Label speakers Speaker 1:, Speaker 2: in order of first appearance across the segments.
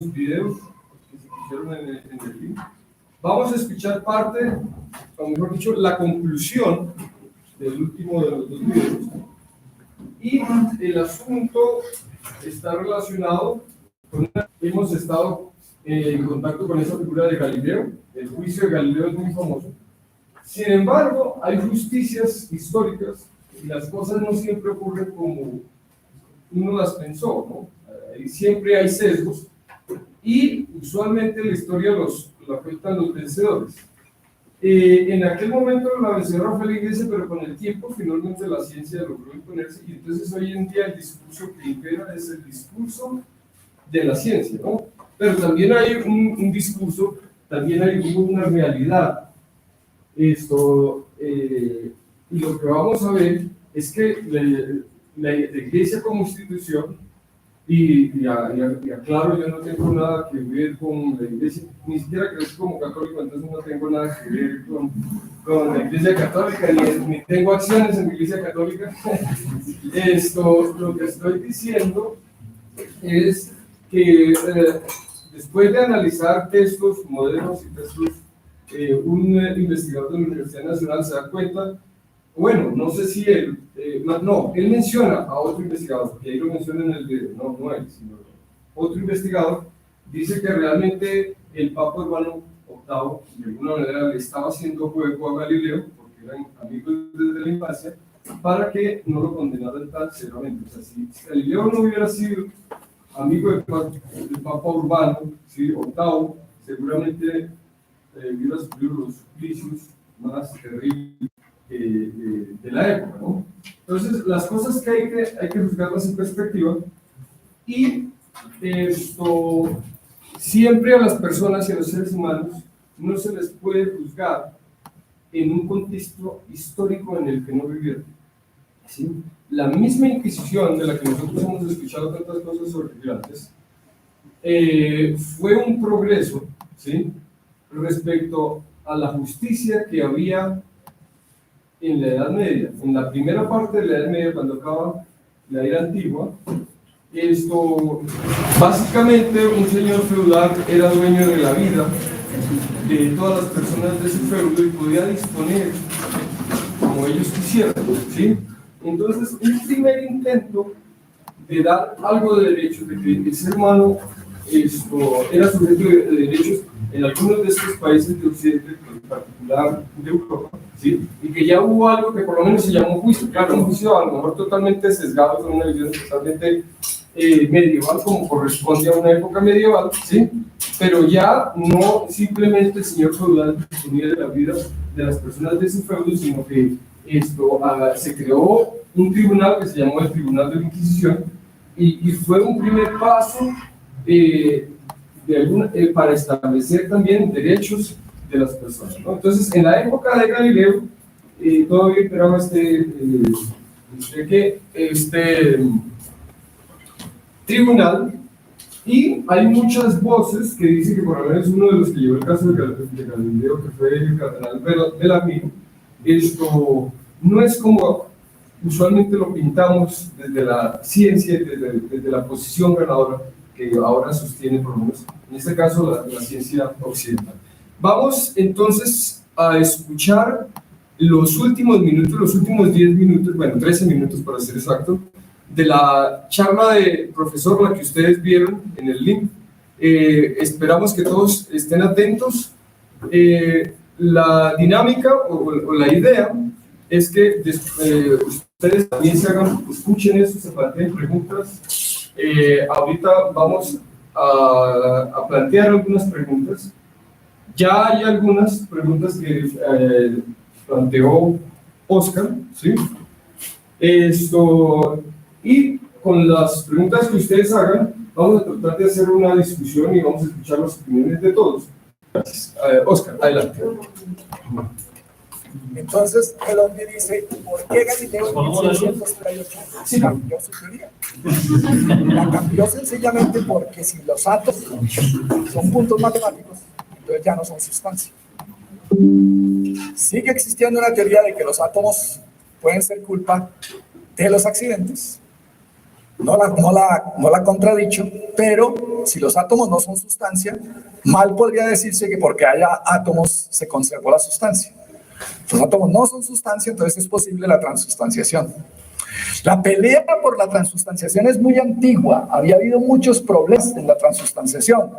Speaker 1: videos que se pusieron en el link. Vamos a escuchar parte, o mejor dicho, la conclusión del último de los dos videos. Y el asunto está relacionado con hemos estado en contacto con esa figura de Galileo. El juicio de Galileo es muy famoso. Sin embargo, hay justicias históricas y las cosas no siempre ocurren como uno las pensó, ¿no? Siempre hay sesgos y usualmente la historia la afectan los vencedores. En aquel momento la vencedora fue la iglesia, pero con el tiempo finalmente la ciencia logró imponerse y entonces hoy en día el discurso que impera es el discurso de la ciencia, ¿no? Pero también hay un discurso, también hay una realidad. Y lo que vamos a ver es que la iglesia como institución, y aclaro, yo no tengo nada que ver con la iglesia, ni siquiera crecí como católico, entonces no tengo nada que ver con la iglesia católica, ni tengo acciones en la iglesia católica. Lo que estoy diciendo es que después de analizar textos modernos y textos, un investigador de la Universidad Nacional se da cuenta, bueno, no sé si él, él menciona a otro investigador, porque ahí lo menciona en el video, no él, sino otro investigador, dice que realmente el Papa Urbano VIII, de alguna manera, le estaba haciendo juego a Galileo, porque eran amigos desde la infancia, para que no lo condenaran tan severamente. O sea, si Galileo no hubiera sido amigo del Papa Urbano, ¿sí? VIII, seguramente hubiera sufrido los suplicios más terribles de la época, ¿no? Entonces, las cosas que hay que juzgarlas en perspectiva y siempre a las personas y a los seres humanos no se les puede juzgar en un contexto histórico en el que no vivieron, ¿sí? La misma Inquisición de la que nosotros hemos escuchado tantas cosas sobre antes fue un progreso, ¿sí? Respecto a la justicia que había en la Edad Media, en la primera parte de la Edad Media, cuando acaba la era antigua. Básicamente un señor feudal era dueño de la vida de todas las personas de su feudo y podía disponer como ellos quisieran, ¿sí? Entonces, un primer intento de dar algo de derechos, de que el ser humano era sujeto de derechos en algunos de estos países de Occidente, en particular de Europa, ¿sí? Y que ya hubo algo que por lo menos se llamó juicio, claro, un juicio a lo mejor totalmente sesgado, con una visión totalmente medieval, como corresponde a una época medieval, ¿sí? Pero ya no simplemente el señor feudal disponía de la vida de las personas de su feudo, sino que se creó un tribunal que se llamó el Tribunal de la Inquisición y fue un primer paso para establecer también derechos de las personas, ¿no? Entonces, en la época de Galileo, todavía esperaba este tribunal, y hay muchas voces que dicen que por lo menos uno de los que llevó el caso de Galileo, que fue el cardenal Bellarmino, no es como usualmente lo pintamos desde la ciencia, desde la posición ganadora que ahora sostiene, por lo menos, en este caso, la ciencia occidental. Vamos entonces a escuchar los últimos minutos, los últimos 10 minutos, bueno, 13 minutos para ser exacto, de la charla de profesor, la que ustedes vieron en el link. Esperamos que todos estén atentos. La dinámica o la idea es que ustedes también escuchen eso, se planteen preguntas. Ahorita vamos a plantear algunas preguntas. Ya hay algunas preguntas que planteó Oscar, ¿sí? Y con las preguntas que ustedes hagan, vamos a tratar de hacer una discusión y vamos a escuchar las opiniones de todos. Gracias. Oscar, adelante.
Speaker 2: Entonces, el hombre dice, ¿por qué Galileo en 1638 cambió su teoría? La cambió sencillamente porque si los átomos son puntos matemáticos, entonces ya no son sustancia. Sigue existiendo una teoría de que los átomos pueden ser culpa de los accidentes, no la ha contradicho, pero si los átomos no son sustancia, mal podría decirse que porque haya átomos se conservó la sustancia. Los átomos no son sustancia, entonces es posible la transustanciación. La pelea por la transustanciación es muy antigua, había habido muchos problemas en la transustanciación.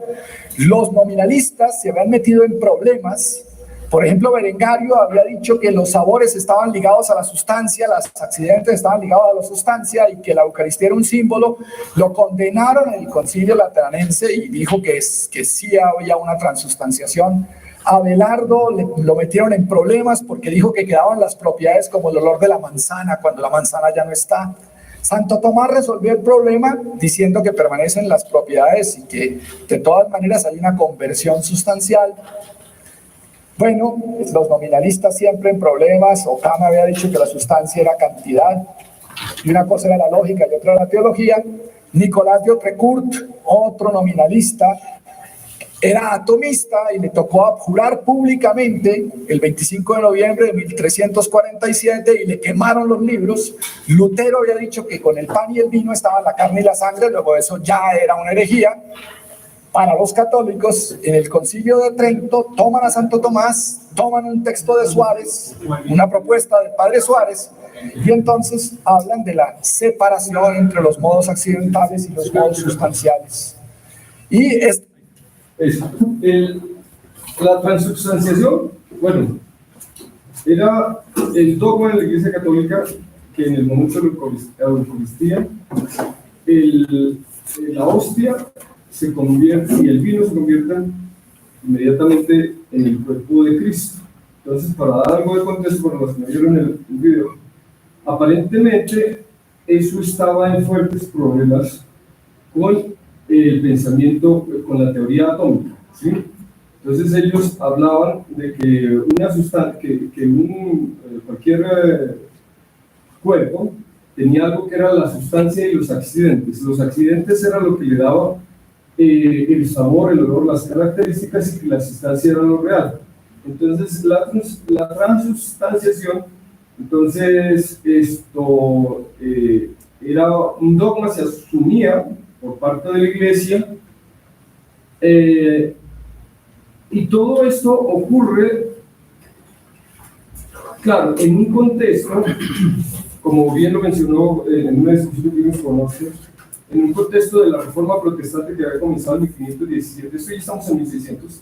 Speaker 2: Los nominalistas se habían metido en problemas. Por ejemplo, Berengario había dicho que los sabores estaban ligados a la sustancia, los accidentes estaban ligados a la sustancia y que la Eucaristía era un símbolo. Lo condenaron en el Concilio Lateranense y dijo que sí había una transustanciación. Abelardo lo metieron en problemas porque dijo que quedaban las propiedades como el olor de la manzana cuando la manzana ya no está. Santo Tomás resolvió el problema diciendo que permanecen las propiedades y que de todas maneras hay una conversión sustancial. Bueno, los nominalistas siempre en problemas. Ockham había dicho que la sustancia era cantidad y una cosa era la lógica y otra la teología. Nicolás de Autrecourt, otro nominalista, era atomista y le tocó abjurar públicamente el 25 de noviembre de 1347 y le quemaron los libros. Lutero había dicho que con el pan y el vino estaba la carne y la sangre, luego eso ya era una herejía. Para los católicos, en el Concilio de Trento, toman a Santo Tomás, toman un texto de Suárez, una propuesta del padre Suárez, y entonces hablan de la separación entre los modos accidentales y los modos sustanciales. Y
Speaker 1: la transubstanciación, bueno, era el dogma de la Iglesia Católica que en el momento de la Eucaristía, la hostia se convierte y el vino se convierten inmediatamente en el cuerpo de Cristo. Entonces, para dar algo de contexto para los que no vieron el video, aparentemente eso estaba en fuertes problemas con el pensamiento, con la teoría atómica, ¿sí? Entonces ellos hablaban de que una sustancia, cualquier cuerpo tenía algo que era la sustancia y los accidentes. Los accidentes era lo que le daba el sabor, el olor, las características, y que la sustancia era lo real. Entonces la transustanciación, entonces esto era un dogma, se asumía por parte de la Iglesia, y todo esto ocurre, claro, en un contexto, como bien lo mencionó en una discusión que tuvimos con nosotros, en un contexto de la Reforma Protestante que había comenzado en 1517, esto ya estamos en 1600,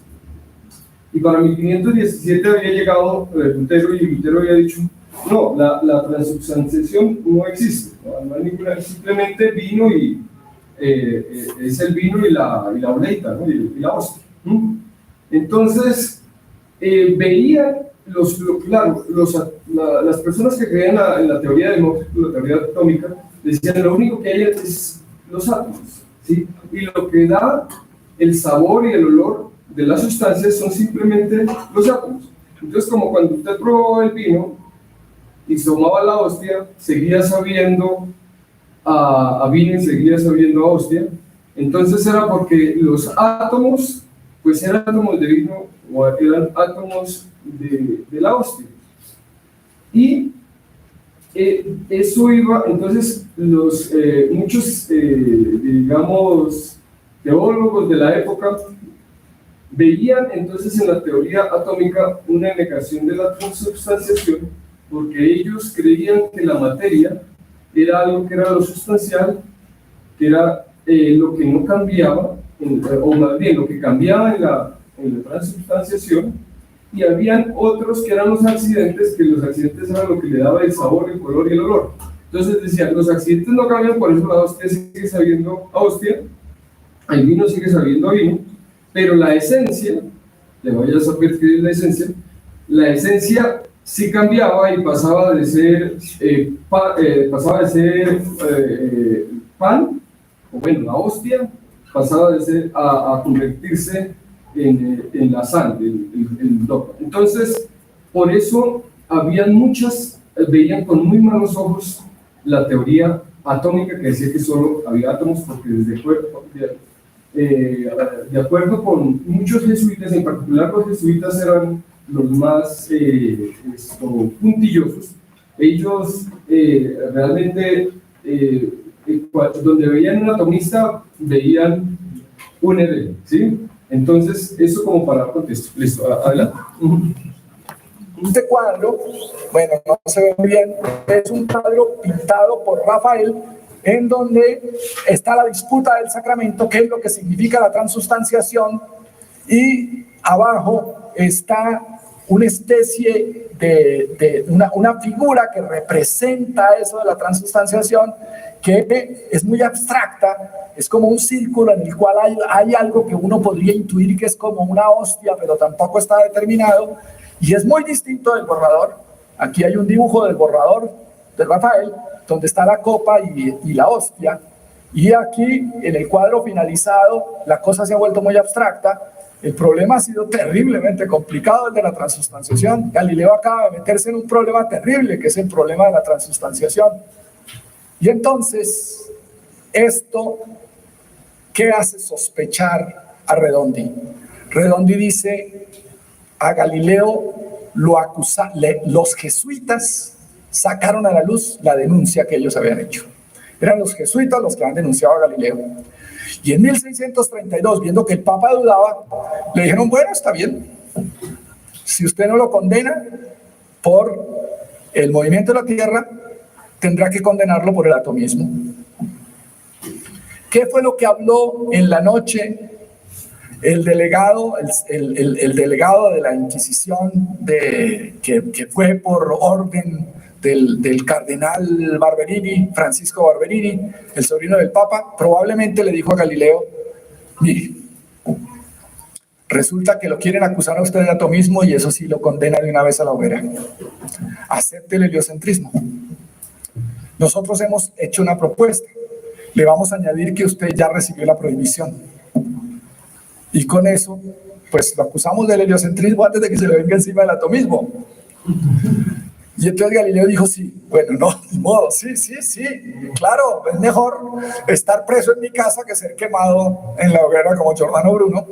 Speaker 1: y para 1517 había llegado Lutero, y Lutero había dicho, no, la transubstanciación no existe, no hay ninguna, simplemente vino y es el vino y la oleita, ¿no? y la hostia. Entonces, veían las personas que creían en la teoría la teoría atómica, decían lo único que hay es los átomos, ¿sí? Y lo que da el sabor y el olor de las sustancias son simplemente los átomos. Entonces, como cuando usted probó el vino y tomaba la hostia, seguía sabiendo a vino y seguía sabiendo a hostia. Entonces era porque los átomos, pues eran átomos de vino o eran átomos de la hostia. Y eso iba, entonces muchos, digamos, teólogos de la época veían entonces en la teoría atómica una negación de la transubstanciación, porque ellos creían que la materia era algo que era lo sustancial, que era lo que no cambiaba, o más bien lo que cambiaba en la transubstanciación, y habían otros que eran los accidentes, que los accidentes eran lo que le daba el sabor, el color y el olor. Entonces decían, los accidentes no cambian, por eso la hostia sigue sabiendo a hostia, el vino sigue sabiendo a vino, pero la esencia, le voy a saber qué es la esencia sí cambiaba y pasaba de ser pan, o bueno, la hostia, pasaba de ser a convertirse en la sangre, el dogma. Entonces, por eso habían veían con muy malos ojos la teoría atómica que decía que solo había átomos, porque de acuerdo con muchos jesuitas, en particular los jesuitas eran los más puntillosos. Ellos realmente donde veían un atomista, veían un EV, ¿sí? Entonces, eso como para dar contexto. Listo, adelante.
Speaker 2: Este cuadro, bueno, no se ve muy bien, es un cuadro pintado por Rafael, en donde está la disputa del sacramento, qué es lo que significa la transustanciación, y abajo está una especie de una figura que representa eso de la transustanciación, que es muy abstracta, es como un círculo en el cual hay algo que uno podría intuir que es como una hostia, pero tampoco está determinado, y es muy distinto del borrador. Aquí hay un dibujo del borrador de Rafael, donde está la copa y la hostia, y aquí en el cuadro finalizado la cosa se ha vuelto muy abstracta. El problema ha sido terriblemente complicado, el de la transustanciación. Galileo acaba de meterse en un problema terrible, que es el problema de la transustanciación. Y entonces, esto, ¿qué hace sospechar a Redondi? Redondi dice, a Galileo los jesuitas sacaron a la luz la denuncia que ellos habían hecho. Eran los jesuitas los que han denunciado a Galileo. Y en 1632, viendo que el Papa dudaba, le dijeron, bueno, está bien, si usted no lo condena por el movimiento de la Tierra, tendrá que condenarlo por el atomismo. ¿Qué fue lo que habló en la noche el delegado, el delegado de la Inquisición, que fue por orden del cardenal Barberini, Francisco Barberini, el sobrino del Papa? Probablemente le dijo a Galileo, mire, resulta que lo quieren acusar a usted de atomismo y eso sí lo condena de una vez a la hoguera. Acepte el heliocentrismo. Nosotros hemos hecho una propuesta. Le vamos a añadir que usted ya recibió la prohibición. Y con eso, pues lo acusamos del heliocentrismo antes de que se le venga encima el atomismo. Y entonces Galileo dijo, sí, bueno, no, ni modo, sí, claro, es mejor estar preso en mi casa que ser quemado en la hoguera como Giordano Bruno.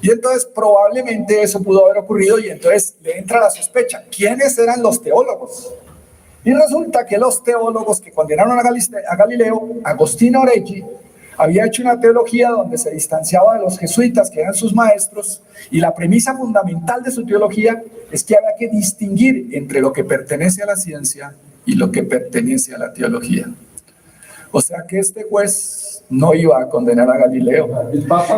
Speaker 2: Y entonces probablemente eso pudo haber ocurrido y entonces le entra la sospecha. ¿Quiénes eran los teólogos? Y resulta que los teólogos que condenaron a Galileo, Agostino Oreggi, había hecho una teología donde se distanciaba de los jesuitas, que eran sus maestros, y la premisa fundamental de su teología es que había que distinguir entre lo que pertenece a la ciencia y lo que pertenece a la teología. O sea que este juez no iba a condenar a Galileo.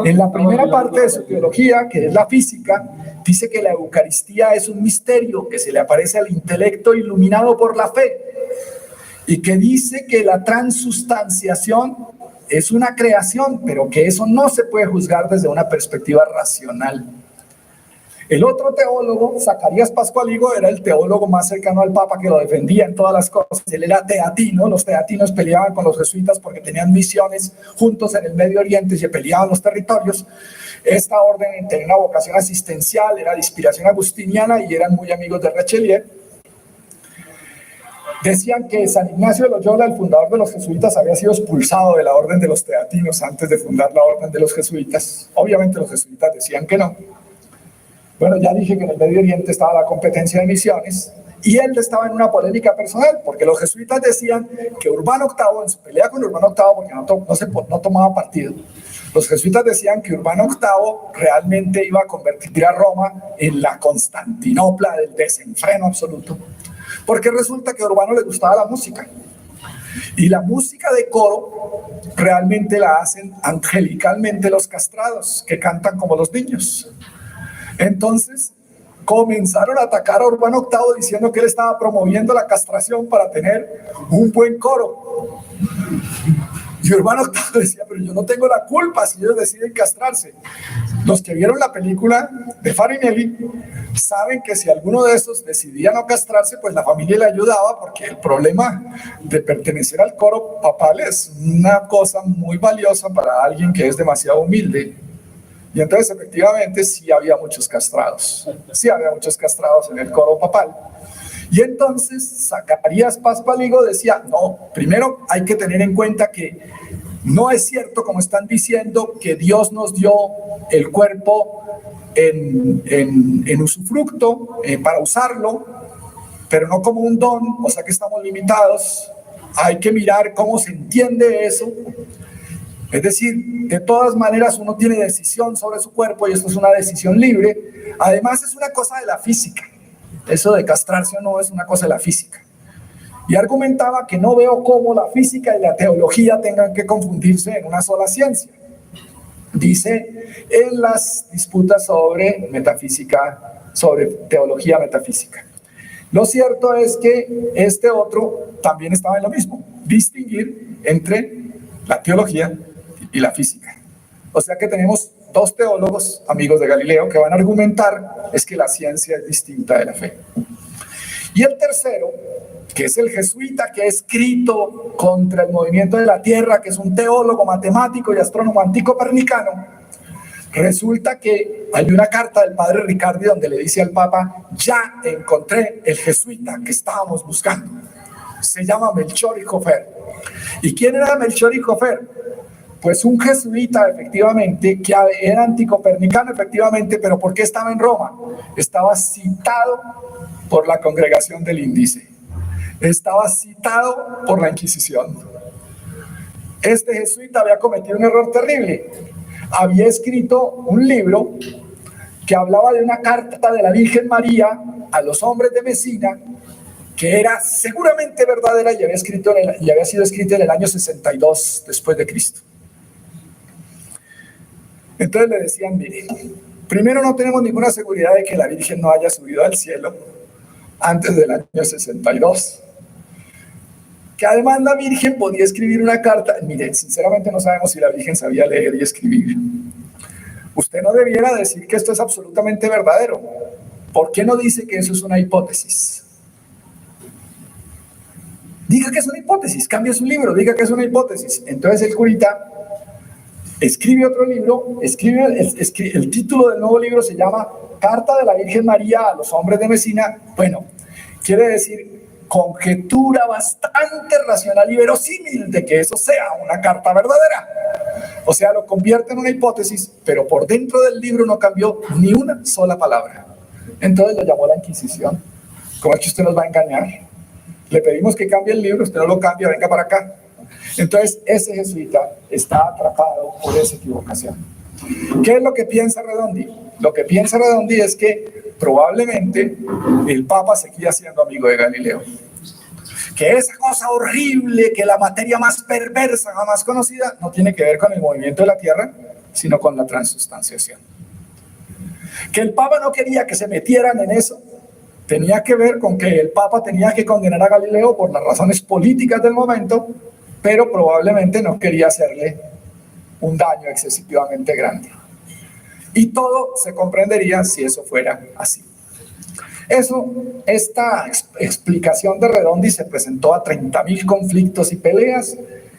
Speaker 2: En la primera parte de su teología, que es la física, dice que la Eucaristía es un misterio que se le aparece al intelecto iluminado por la fe, y que dice que la transustanciación es una creación, pero que eso no se puede juzgar desde una perspectiva racional. El otro teólogo, Zacarías Pascualigo, era el teólogo más cercano al Papa, que lo defendía en todas las cosas. Él era teatino, los teatinos peleaban con los jesuitas porque tenían misiones juntos en el Medio Oriente y se peleaban los territorios. Esta orden tenía una vocación asistencial, era de inspiración agustiniana y eran muy amigos de Richelieu. Decían que San Ignacio de Loyola, el fundador de los jesuitas, había sido expulsado de la orden de los teatinos antes de fundar la orden de los jesuitas. Obviamente los jesuitas decían que no. Bueno, ya dije que en el Medio Oriente estaba la competencia de misiones y él estaba en una polémica personal, porque los jesuitas decían que Urbano VIII, en su pelea con Urbano VIII, porque no tomaba partido, los jesuitas decían que Urbano VIII realmente iba a convertir a Roma en la Constantinopla del desenfreno absoluto, porque resulta que a Urbano le gustaba la música. Y la música de coro realmente la hacen angelicalmente los castrados, que cantan como los niños. Entonces comenzaron a atacar a Urbano VIII diciendo que él estaba promoviendo la castración para tener un buen coro. Y Urbano VIII decía, pero yo no tengo la culpa si ellos deciden castrarse. Los que vieron la película de Farinelli saben que si alguno de esos decidía no castrarse, pues la familia le ayudaba, porque el problema de pertenecer al coro papal es una cosa muy valiosa para alguien que es demasiado humilde. Y entonces efectivamente sí había muchos castrados en el coro papal. Y entonces Zacarías Pascualigo decía, no, primero hay que tener en cuenta que no es cierto, como están diciendo, que Dios nos dio el cuerpo en usufructo para usarlo, pero no como un don, o sea que estamos limitados. hay que mirar cómo se entiende eso. Es decir, de todas maneras uno tiene decisión sobre su cuerpo y esto es una decisión libre. Además es una cosa de la física. Eso de castrarse o no es una cosa de la física. Y argumentaba que no veo cómo la física y la teología tengan que confundirse en una sola ciencia. Dice en las disputas sobre metafísica, sobre teología metafísica. Lo cierto es que este otro también estaba en lo mismo, distinguir entre la teología y la física. O sea que tenemos dos teólogos, amigos de Galileo, que van a argumentar es que la ciencia es distinta de la fe. Y el tercero, que es el jesuita que ha escrito contra el movimiento de la Tierra, que es un teólogo, matemático y astrónomo anticopernicano, resulta que hay una carta del padre Ricardi donde le dice al Papa: ya encontré el jesuita que estábamos buscando. Se llama Melchor y Jofer. ¿Y quién era Melchor y Jofer? Pues un jesuita, efectivamente, que era anticopernicano, efectivamente, pero ¿por qué estaba en Roma? Estaba citado por la Congregación del Índice. Estaba citado por la Inquisición. Este jesuita había cometido un error terrible. Había escrito un libro que hablaba de una carta de la Virgen María a los hombres de Mesina, que era seguramente verdadera y había sido escrita en el año 62 después de Cristo. Entonces le decían: mire, primero no tenemos ninguna seguridad de que la Virgen no haya subido al cielo antes del año 62. Que además la Virgen podía escribir una carta. Mire, sinceramente no sabemos si la Virgen sabía leer y escribir. Usted no debiera decir que esto es absolutamente verdadero. ¿Por qué no dice que eso es una hipótesis? Diga que es una hipótesis, cambie su libro, diga que es una hipótesis. Entonces el curita escribe otro libro, el título del nuevo libro se llama Carta de la Virgen María a los hombres de Mesina. Bueno, quiere decir conjetura bastante racional y verosímil de que eso sea una carta verdadera. O sea, lo convierte en una hipótesis, pero por dentro del libro no cambió ni una sola palabra. Entonces lo llamó la Inquisición. ¿Cómo es que usted nos va a engañar? Le pedimos que cambie el libro, usted no lo cambia, venga para acá. Entonces ese jesuita está atrapado por esa equivocación. ¿Qué es lo que piensa Redondi? Lo que piensa Redondi es que probablemente el Papa seguía siendo amigo de Galileo. Que esa cosa horrible, que la materia más perversa jamás conocida, no tiene que ver con el movimiento de la Tierra, sino con la transustanciación. Que el Papa no quería que se metieran en eso, tenía que ver con que el Papa tenía que condenar a Galileo por las razones políticas del momento, pero probablemente no quería hacerle un daño excesivamente grande. Y todo se comprendería si eso fuera así. Esta explicación de Redondi se presentó a 30.000 conflictos y peleas.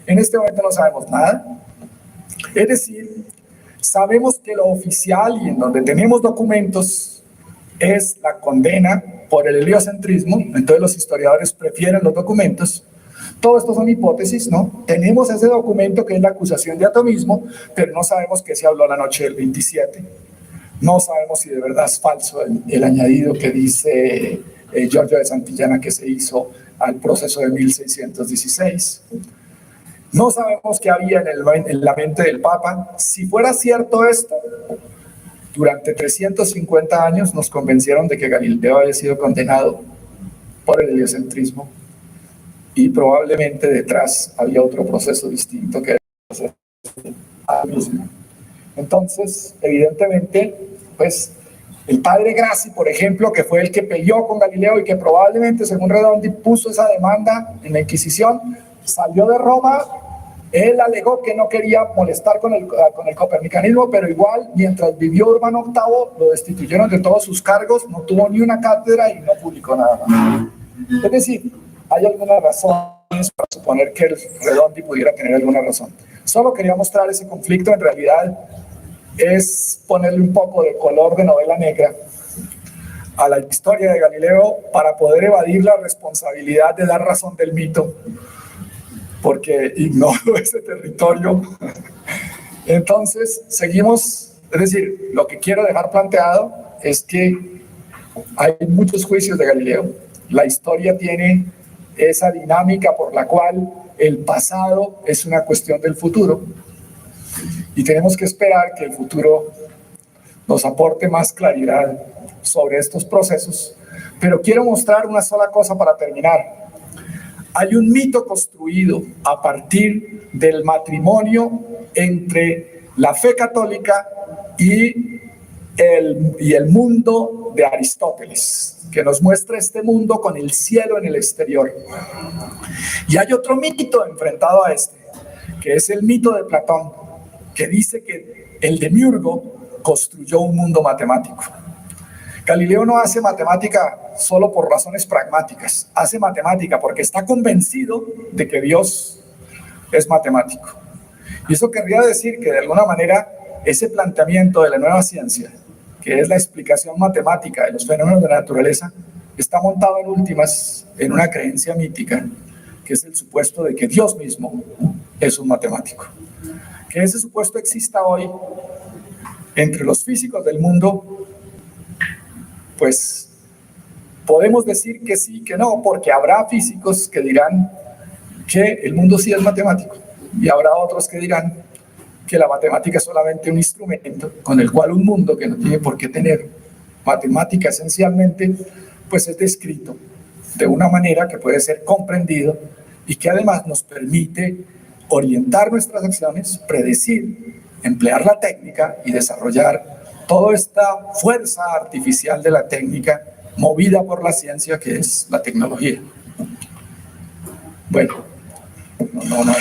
Speaker 2: En este momento no sabemos nada. Es decir, sabemos que lo oficial y en donde tenemos documentos es la condena por el heliocentrismo. Entonces los historiadores prefieren los documentos. Todo esto son hipótesis, ¿no? Tenemos ese documento que es la acusación de atomismo, pero no sabemos qué se habló la noche del 27. No sabemos si de verdad es falso el añadido que dice Giorgio de Santillana que se hizo al proceso de 1616. No sabemos qué había en la mente del Papa. Si fuera cierto esto, durante 350 años nos convencieron de que Galileo había sido condenado por el heliocentrismo y probablemente detrás había otro proceso distinto que era el proceso atomismo. Entonces, evidentemente, pues el padre Grassi, por ejemplo, que fue el que peleó con Galileo y que probablemente, según Redondi, puso esa demanda en la Inquisición, salió de Roma. Él alegó que no quería molestar con el copernicanismo, pero igual, mientras vivió Urbano VIII, lo destituyeron de todos sus cargos, no tuvo ni una cátedra y no publicó nada más. Es decir, hay algunas razones para suponer que el Redondi pudiera tener alguna razón. Solo quería mostrar ese conflicto. En realidad es ponerle un poco de color de novela negra a la historia de Galileo para poder evadir la responsabilidad de dar razón del mito, porque ignoro ese territorio. Entonces seguimos, es decir, lo que quiero dejar planteado es que hay muchos juicios de Galileo. La historia tiene esa dinámica por la cual el pasado es una cuestión del futuro y tenemos que esperar que el futuro nos aporte más claridad sobre estos procesos. Pero quiero mostrar una sola cosa para terminar. Hay un mito construido a partir del matrimonio entre la fe católica y el mundo de Aristóteles, que nos muestra este mundo con el cielo en el exterior. Y hay otro mito enfrentado a este, que es el mito de Platón, que dice que el demiurgo construyó un mundo matemático. Galileo no hace matemática solo por razones pragmáticas, hace matemática porque está convencido de que Dios es matemático. Y eso querría decir que de alguna manera ese planteamiento de la nueva ciencia, que es la explicación matemática de los fenómenos de la naturaleza, está montado en últimas en una creencia mítica, que es el supuesto de que Dios mismo es un matemático. Que ese supuesto exista hoy entre los físicos del mundo, pues podemos decir que sí, que no, porque habrá físicos que dirán que el mundo sí es matemático y habrá otros que dirán que la matemática es solamente un instrumento con el cual un mundo que no tiene por qué tener matemática esencialmente, pues es descrito de una manera que puede ser comprendido y que además nos permite orientar nuestras acciones, predecir, emplear la técnica y desarrollar toda esta fuerza artificial de la técnica movida por la ciencia que es la tecnología. Bueno, no más.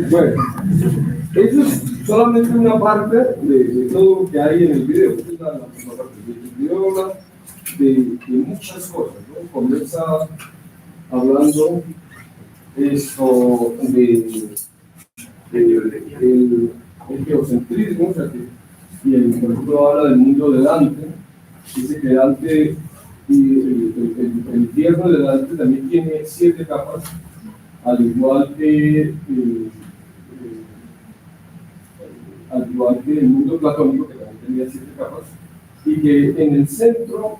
Speaker 1: Bueno, eso es solamente una parte de todo lo que hay en el video. Esta es la última parte. El video habla de muchas cosas, ¿no? Comienza hablando esto el geocentrismo, o sea y por ejemplo habla del mundo de Dante, dice que Dante y el infierno de Dante también tiene 7 capas, al igual que el mundo platónico, que también tenía 7 capas, y que en el centro,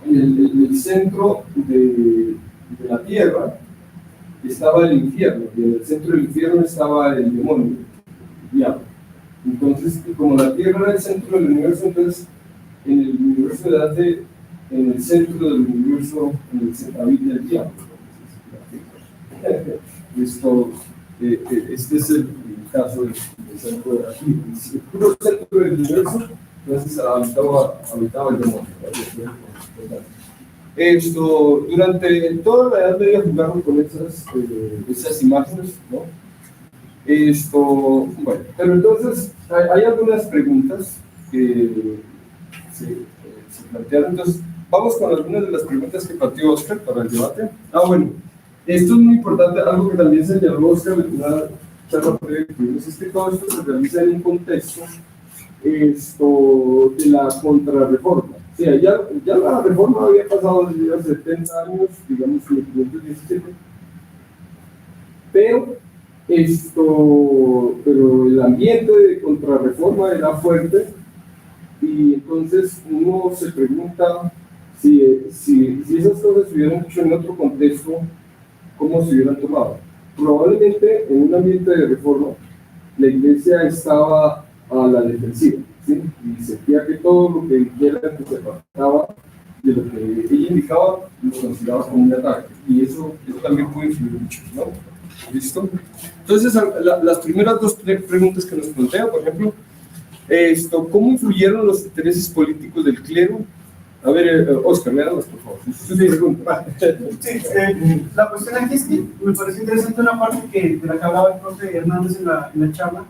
Speaker 1: el centro de la tierra estaba el infierno, y en el centro del infierno estaba el demonio, el diablo. Entonces, como la tierra era el centro del universo, entonces en el universo de Dante, en el centro del universo, en el centro habita el diablo. Este es el caso del centro de aquí, el puro centro del universo, entonces habitaba el demonio. Durante toda la Edad Media jugaron con esas imágenes, ¿no? Bueno, pero entonces hay algunas preguntas que se plantearon. Entonces, vamos con algunas de las preguntas que planteó Oscar para el debate. Bueno, esto es muy importante, algo que también señaló Oscar en una charla previa que tuvimos, es que todo esto se realiza en un contexto de la contrarreforma. O sea, ya la reforma había pasado desde hace 70 años, digamos, en el 517, pero el ambiente de contrarreforma era fuerte y entonces uno se pregunta si esas cosas se hubieran hecho en otro contexto, ¿cómo se hubieran tomado? Probablemente en un ambiente de reforma la iglesia estaba a la defensiva, ¿sí? Y sentía que todo lo que dijera que se apartaba de lo que ella indicaba lo consideraba como un ataque, y eso también puede influir mucho, ¿no? ¿Listo? Entonces, las primeras 2 preguntas que nos plantea, por ejemplo, ¿cómo influyeron los intereses políticos del clero? A ver, Oscar, léalas, por favor.
Speaker 3: La cuestión aquí es que me parece interesante una parte de la que hablaba el profe Hernández en la charla,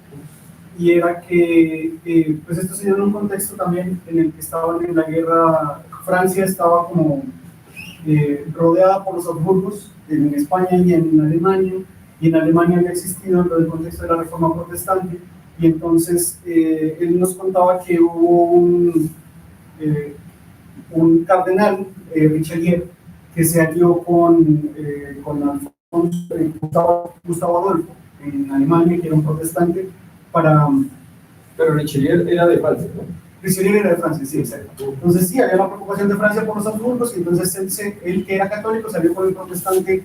Speaker 3: y era que pues esto se dio en un contexto también en el que estaban en la guerra. Francia estaba como rodeada por los Habsburgos en España y en Alemania, y en Alemania había existido el contexto de la Reforma Protestante, y entonces él nos contaba que hubo un cardenal, Richelieu, que se alió con Gustavo Adolfo, en Alemania, que era un protestante, para...
Speaker 1: Pero Richelieu era de Francia, ¿no?
Speaker 3: Richelieu era de Francia, sí, exacto. Entonces sí, había la preocupación de Francia por los Habsburgos, y entonces él que era católico, salió con el protestante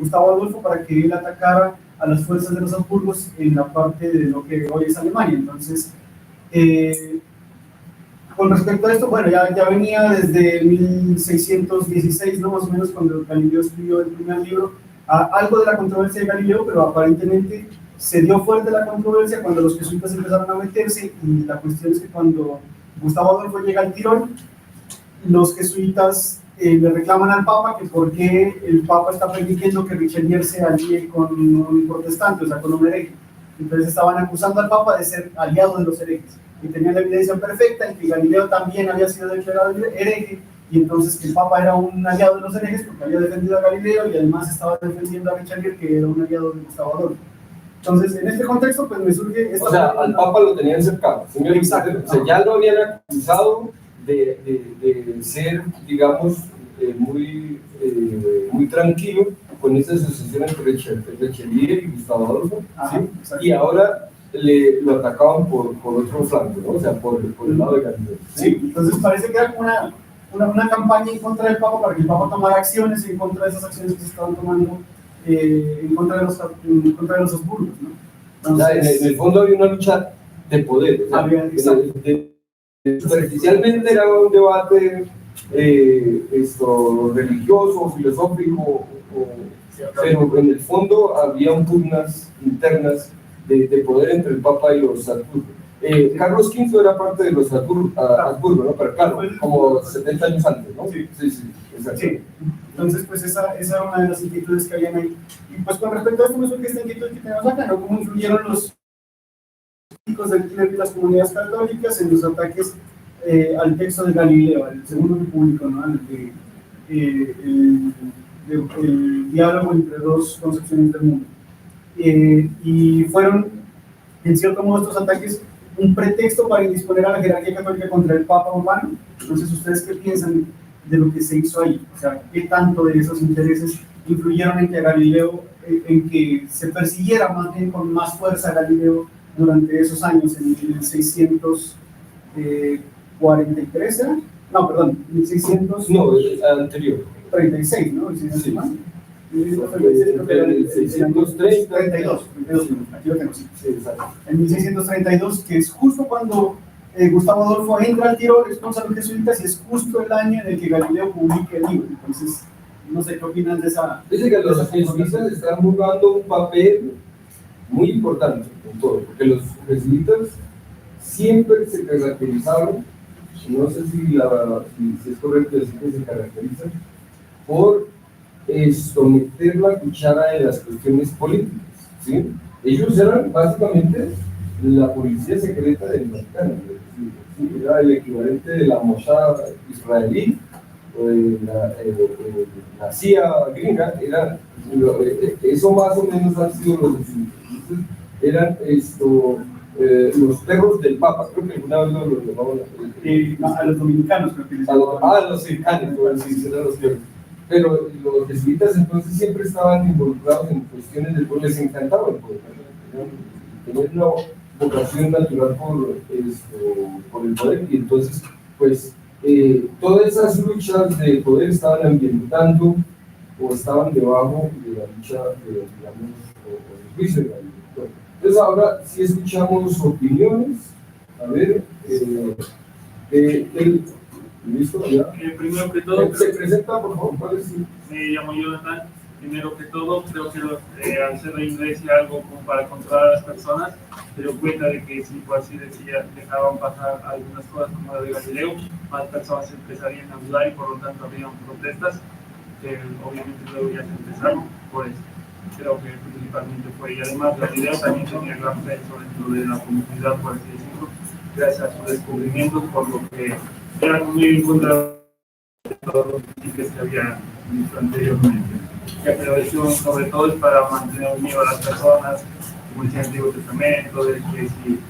Speaker 3: Gustavo Adolfo para que él atacara a las fuerzas de los Habsburgos en la parte de lo que hoy es Alemania. Entonces, con respecto a esto, bueno, ya venía desde 1616, ¿no? Más o menos, cuando Galileo escribió el primer libro, algo de la controversia de Galileo, pero aparentemente se dio fuerte la controversia cuando los jesuitas empezaron a meterse, y la cuestión es que cuando Gustavo Adolfo llega al Tirol, los jesuitas le reclaman al Papa que por qué el Papa está permitiendo que Richelieu se alíe con un protestante, o sea, con un hereje. Entonces estaban acusando al Papa de ser aliado de los herejes, y tenían la evidencia perfecta en que Galileo también había sido declarado hereje, y entonces que el Papa era un aliado de los herejes porque había defendido a Galileo y además estaba defendiendo a Richelieu, que era un aliado de Gustavo Adolfo. Entonces, en este contexto, pues me surge esta...
Speaker 1: O sea, al Papa lo tenían cercano, señor. Exacto. O sea, ya lo habían acusado de ser, digamos, muy tranquilo con esa asociación entre Richelieu y Gustavo Adolfo, ¿sí? Y ahora lo atacaban por otro flanco, ¿no? O sea, por el lado de Galileo.
Speaker 3: Sí, entonces parece que era como una campaña en contra del Papa para que el Papa tomara acciones en contra de esas acciones que se estaban tomando en contra de los Habsburgos, ¿no? Entonces,
Speaker 1: en el fondo había una lucha de poder. O sea, superficialmente era un debate religioso, filosófico, pero en el fondo había pugnas internas de poder entre el Papa y los Habsburgos. Carlos V era parte de los Habsburgos, ¿no? Pero claro, como 70 años antes, ¿no? Sí, exacto. Sí. Entonces, pues esa era una de las inquietudes que habían ahí. Y pues con respecto a esto, me surge esta inquietud que tenemos acá, ¿no? ¿Cómo influyeron los políticos del clero y las comunidades católicas en los ataques al texto de Galileo, al Segundo Repúblico, ¿no? El diálogo entre dos concepciones del mundo. Y fueron, en cierto modo, estos ataques un pretexto para indisponer a la jerarquía católica contra el Papa Urbano. Entonces, ¿ustedes qué piensan de lo que se hizo ahí? O sea, ¿qué tanto de esos intereses influyeron en que Galileo, en que se persiguiera más bien con más fuerza a Galileo durante esos años, en 1643, ¿era? No, perdón, 1600... No, anterior. 36, ¿no? Sí. El 632, aquí lo tengo, sí. En 1632, que es justo cuando Gustavo Adolfo entra al Tirol, expulsa a los jesuitas, y es justo el año en el que Galileo publica el libro. Entonces, no sé qué opinan de esa... Dice que los jesuitas están jugando un papel muy importante en todo, porque los jesuitas siempre se caracterizaron, no sé si es correcto decir que se caracterizan, por meter la cuchara en las cuestiones políticas, ¿sí? Ellos eran básicamente la policía secreta del Vaticano, ¿sí? Era el equivalente de la Mossad israelí o de la CIA gringa. Eso más o menos han sido los eran los perros del Papa, creo que alguna vez los llamaban a los dominicanos, creo que les llamaban. Los cercanos, sí, eran los perros. Pero los jesuitas entonces siempre estaban involucrados en cuestiones del poder, les encantaba el poder, tenían una vocación natural por el poder, y entonces pues todas esas luchas de poder estaban ambientando o estaban debajo de la lucha digamos, o del juicio de la vida. Entonces ahora sí escuchamos opiniones, a ver, ¿listo? ¿Ya?
Speaker 4: Primero que todo,
Speaker 1: se presenta, por favor, ¿cuál es?
Speaker 4: Me llamo Jonathan. Primero que todo, creo que al ser la iglesia algo como para controlar a las personas, se dio cuenta de que si por así decía dejaban pasar algunas cosas como la de Galileo, más personas empezarían a dudar y por lo tanto habrían protestas, que obviamente luego ya se empezaron por eso. Creo que principalmente fue, y además Galileo también tenía gran peso dentro de la comunidad, por así decirlo, gracias a sus descubrimientos, por lo que era muy en contra de todos los que se había visto anteriormente. Que aprovecharon sobre todo es para mantener unido a las personas, como decía el Antiguo Testamento, de que si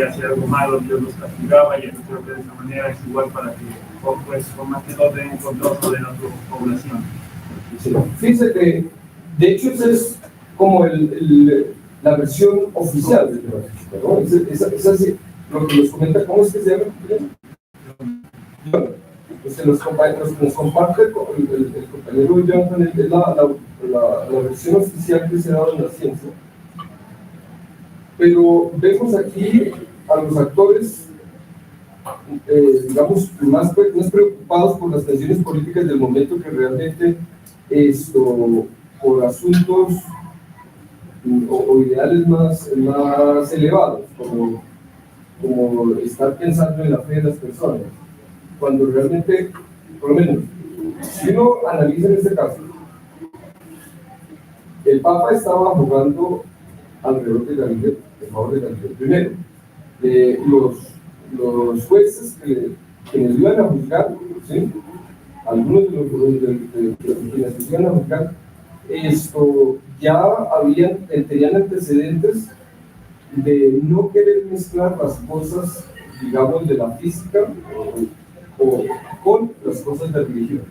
Speaker 4: hacía algo malo Dios los castigaba, y creo que de esa manera es igual para que pues, con más que todo tengan control sobre la población.
Speaker 1: Sí. Fíjense que de hecho ese es como la versión oficial del tema física, ¿no? Esa sí, lo que nos comenta, ¿cómo es que se llama? Pues nos comparte el compañero Jonathan, es la versión oficial que se ha dado en la ciencia. Pero vemos aquí a los actores, digamos, más preocupados por las tensiones políticas del momento que realmente por asuntos o ideales más elevados, como estar pensando en la fe de las personas, cuando realmente, por lo menos, si uno analiza en este caso, el Papa estaba jugando alrededor de Galileo, en favor de Galileo. Primero, los jueces que nos iban a juzgar, ¿sí? Algunos de los quienes nos iban a juzgar, ya tenían antecedentes de no querer mezclar las cosas, digamos, de la física o con las cosas de la religión.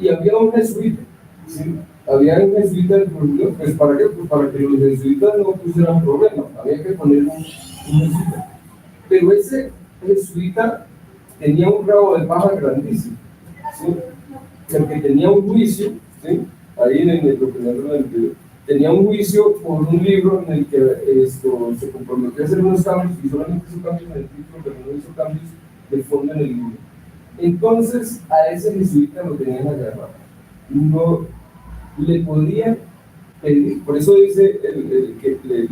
Speaker 1: Y había un jesuita, ¿sí? Había un jesuita del pueblo, pues ¿para qué? Pues para que los jesuitas no pusieran problemas, había que poner un jesuita. Pero ese jesuita tenía un rabo de paja grandísimo, ¿sí? Porque tenía un juicio, ¿sí? Ahí en el documento del video, tenía un juicio por un libro en el que se comprometió a hacer unos cambios y solamente hizo cambios en el título, pero no hizo cambios de fondo en el libro. Entonces a ese jesuita lo tenían agarrado. No le podían pedir, por eso dice que le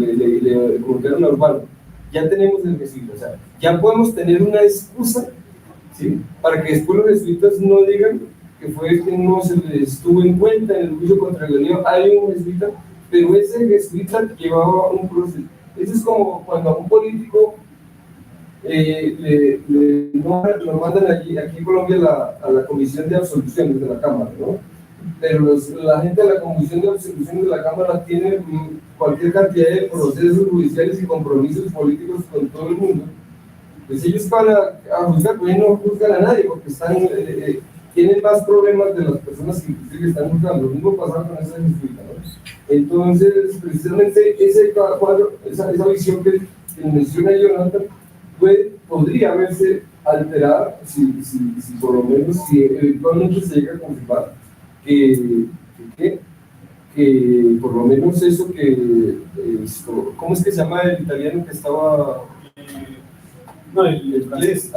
Speaker 1: preguntaron a Urbano, ya tenemos el jesuita, o sea, ya podemos tener una excusa, ¿sí? Para que después los jesuitas no digan que fue que no se les tuvo en cuenta en el juicio contra Galileo. Hay un jesuita, pero ese jesuita llevaba un proceso. Eso es como cuando a un político lo mandan aquí en Colombia a la comisión de absoluciones de la Cámara, ¿no? Pero la gente de la comisión de absoluciones de la Cámara tiene cualquier cantidad de procesos judiciales y compromisos políticos con todo el mundo. Pues ellos van a juzgar, pues no juzgan a nadie porque tienen más problemas de las personas que están juzgando. Lo mismo pasa con esa jesuita, ¿no? Entonces, precisamente ese cuadro, esa visión que menciona Jonathan, podría verse alterada si por lo menos, si eventualmente se llega a confirmar que por lo menos eso ¿cómo es que se llama el italiano que estaba?
Speaker 3: No, el francés,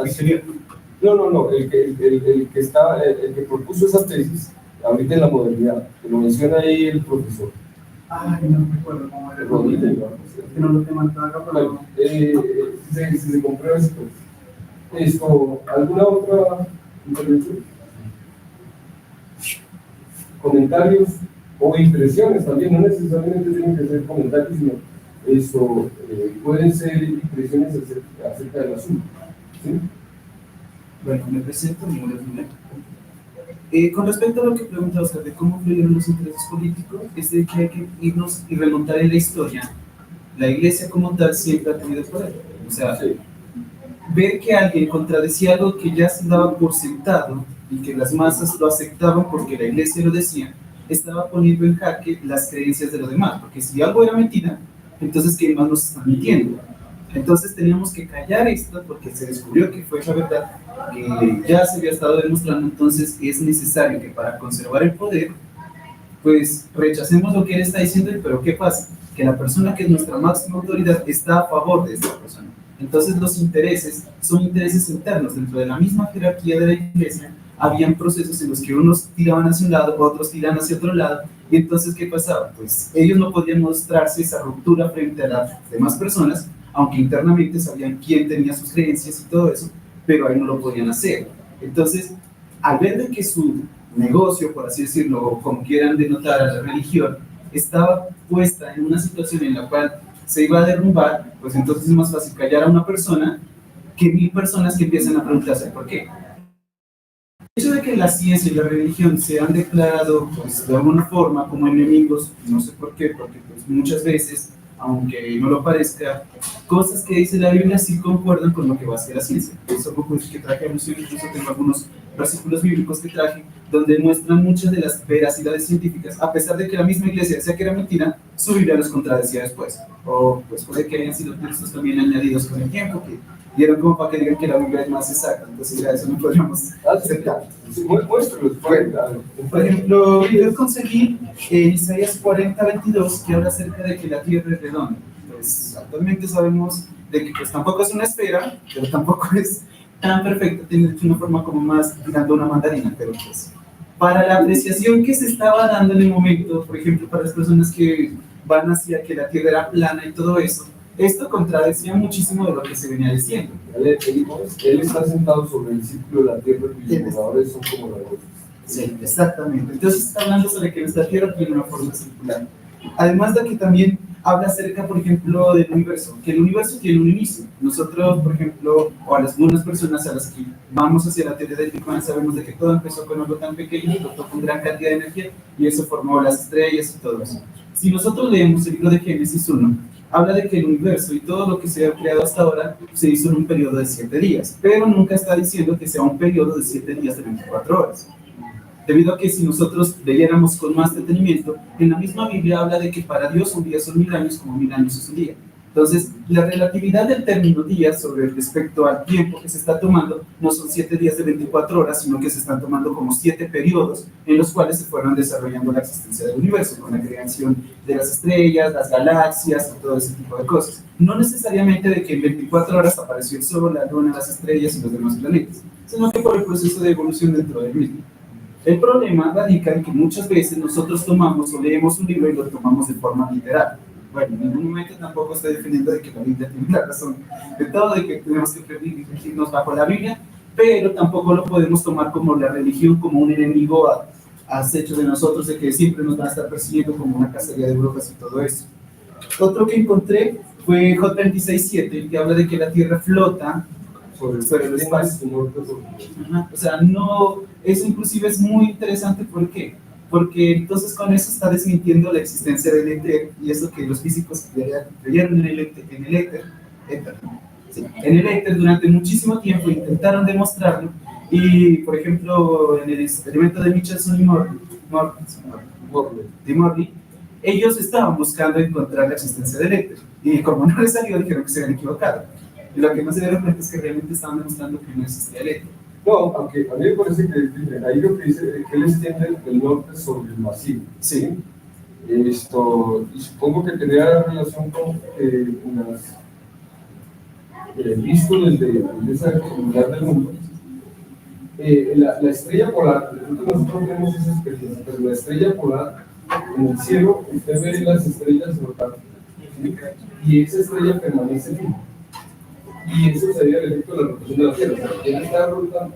Speaker 1: No, el que propuso esa tesis, ahorita en la modernidad, que lo menciona ahí el profesor.
Speaker 3: Ay, no recuerdo cómo era. Que no lo tengo acá, pero...
Speaker 1: Si se comprueba esto. ¿Alguna otra intervención? Comentarios o impresiones también, no necesariamente tienen que ser comentarios, sino pueden ser impresiones acerca del asunto, ¿sí?
Speaker 5: Bueno, me presento, mi nombre es Miguel. Con respecto a lo que pregunta Oscar de cómo fluyeron los intereses políticos, es de que hay que irnos y remontar en la historia. La iglesia como tal siempre ha tenido poder. O sea, sí, ver que alguien contradecía algo que ya se daba por sentado y que las masas lo aceptaban porque la iglesia lo decía, estaba poniendo en jaque las creencias de los demás, porque si algo era mentira, entonces ¿qué más nos están mintiendo? Entonces teníamos que callar esto porque se descubrió que fue la verdad, que ya se había estado demostrando. Entonces es necesario que para conservar el poder, pues rechacemos lo que él está diciendo, pero ¿qué pasa? Que la persona que es nuestra máxima autoridad está a favor de esta persona. Entonces los intereses son intereses internos. Dentro de la misma jerarquía de la iglesia habían procesos en los que unos tiraban hacia un lado, otros tiraban hacia otro lado, y entonces ¿qué pasaba? Pues ellos no podían mostrarse esa ruptura frente a las demás personas, aunque internamente sabían quién tenía sus creencias y todo eso, pero ahí no lo podían hacer. Entonces, al ver de que su negocio, por así decirlo, o como quieran denotar a la religión, estaba puesta en una situación en la cual se iba a derrumbar, pues entonces es más fácil callar a una persona que 1000 personas que empiezan a preguntarse por qué. El hecho de que la ciencia y la religión se han declarado, pues, de alguna forma como enemigos, no sé por qué, porque pues, muchas veces, aunque no lo parezca, cosas que dice la Biblia sí concuerdan con lo que va a ser la ciencia. Eso pues, que traje alusión, incluso tengo algunos versículos bíblicos que traje, donde muestran muchas de las veracidades científicas, a pesar de que la misma iglesia decía que era mentira, su Biblia los contradecía después. O pues puede que hayan sido textos también añadidos con el tiempo, que dieron como para que digan que la Biblia es más exacta, entonces ya eso no podríamos aceptar.
Speaker 1: Muéstralos,
Speaker 5: Por ejemplo, yo conseguí en Isaías 40:22 que habla acerca de que la tierra es redonda. Pues actualmente sabemos de que pues tampoco es una esfera, pero tampoco es tan perfecta, tiene una forma como más tirando una mandarina, pero pues para la apreciación que se estaba dando en el momento, por ejemplo, para las personas que van hacia que la tierra era plana y todo eso, esto contradecía muchísimo de lo que se venía diciendo.
Speaker 1: Él está sentado sobre el círculo de la tierra y los pobladores son como la luz.
Speaker 5: Sí, exactamente. Entonces está hablando sobre que nuestra tierra tiene una forma circular. Además de que también habla acerca, por ejemplo, del universo, que el universo tiene un inicio. Nosotros, por ejemplo, o a algunas personas a las que vamos hacia la teoría del Big Bang, sabemos de que todo empezó con algo tan pequeño, explotó con gran cantidad de energía y eso formó las estrellas y todo eso. Si nosotros leemos el libro de Génesis 1, habla de que el universo y todo lo que se ha creado hasta ahora se hizo en un periodo de 7 días, pero nunca está diciendo que sea un periodo de 7 días de 24 horas. Debido a que si nosotros leyéramos con más detenimiento, en la misma Biblia habla de que para Dios un día son 1000 años como 1000 años es un día. Entonces, la relatividad del término día sobre respecto al tiempo que se está tomando no son 7 días de 24 horas, sino que se están tomando como 7 periodos en los cuales se fueron desarrollando la existencia del universo, con la creación de las estrellas, las galaxias y todo ese tipo de cosas. No necesariamente de que en 24 horas apareció el Sol, la Luna, las estrellas y los demás planetas, sino que por el proceso de evolución dentro del mismo. El problema radica en que muchas veces nosotros tomamos o leemos un libro y lo tomamos de forma literal. Bueno, en ningún momento tampoco estoy defendiendo de que la Biblia tiene la razón de todo, de que tenemos que regirnos bajo la Biblia, pero tampoco lo podemos tomar como la religión, como un enemigo acecho de nosotros, de que siempre nos va a estar persiguiendo como una cacería de brujas y todo eso. Otro que encontré fue J26:7, que habla de que la Tierra flota sobre el espacio. O sea, no, eso inclusive es muy interesante. ¿Por qué? Porque entonces con eso está desmintiendo la existencia del éter, y eso que los físicos creyeron en el éter, en el éter durante muchísimo tiempo intentaron demostrarlo, y por ejemplo en el experimento de Michelson y Morley, ellos estaban buscando encontrar la existencia del éter, y como no les salió dijeron que se habían equivocado. Y lo que no se dieron cuenta es que realmente estaban demostrando que no existía el éter.
Speaker 1: No, aunque a mí me parece que ahí lo que dice que él extiende el norte sobre el vacío.
Speaker 5: Sí.
Speaker 1: Y supongo que tendría relación con visto desde esa lugar del mundo. La estrella polar, nosotros tenemos esa experiencia, pero la estrella polar en el cielo, usted ve las estrellas rotando, ¿sí? Y esa estrella permanece fija. Y eso sería el efecto de la rotación de la Tierra. O sea, ella está rotando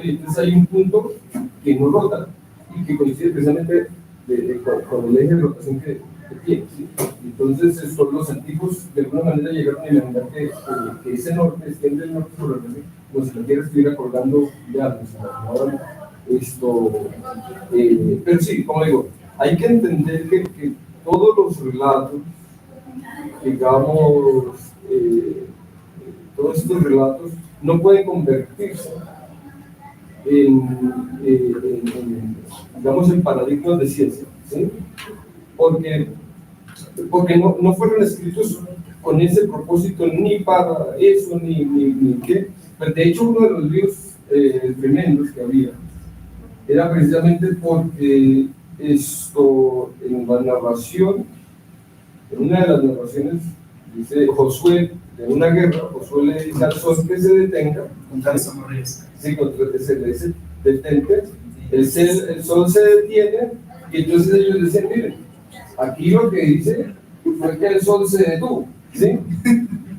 Speaker 1: y entonces hay un punto que no rota y que coincide precisamente con el eje de rotación que tiene, ¿sí? Entonces, los antiguos de alguna manera llegaron a imaginar que ese norte extiende el norte sobre el vacío, como si la Tierra estuviera colgando ya, pero sí, como digo, hay que entender que todos los relatos, digamos, todos estos relatos no pueden convertirse digamos, en paradigmas de ciencia, ¿sí? Porque no fueron escritos con ese propósito ni para eso, ni qué. Pero de hecho, uno de los líos tremendos que había era precisamente porque en la narración, en una de las narraciones, dice Josué, de una guerra, Josué le dice al sol que se detenga.
Speaker 5: Contra los amorreos.
Speaker 1: Sí, se le dice detente. El sol se detiene y entonces ellos dicen, miren, aquí lo que dice fue que el sol se detuvo, ¿sí?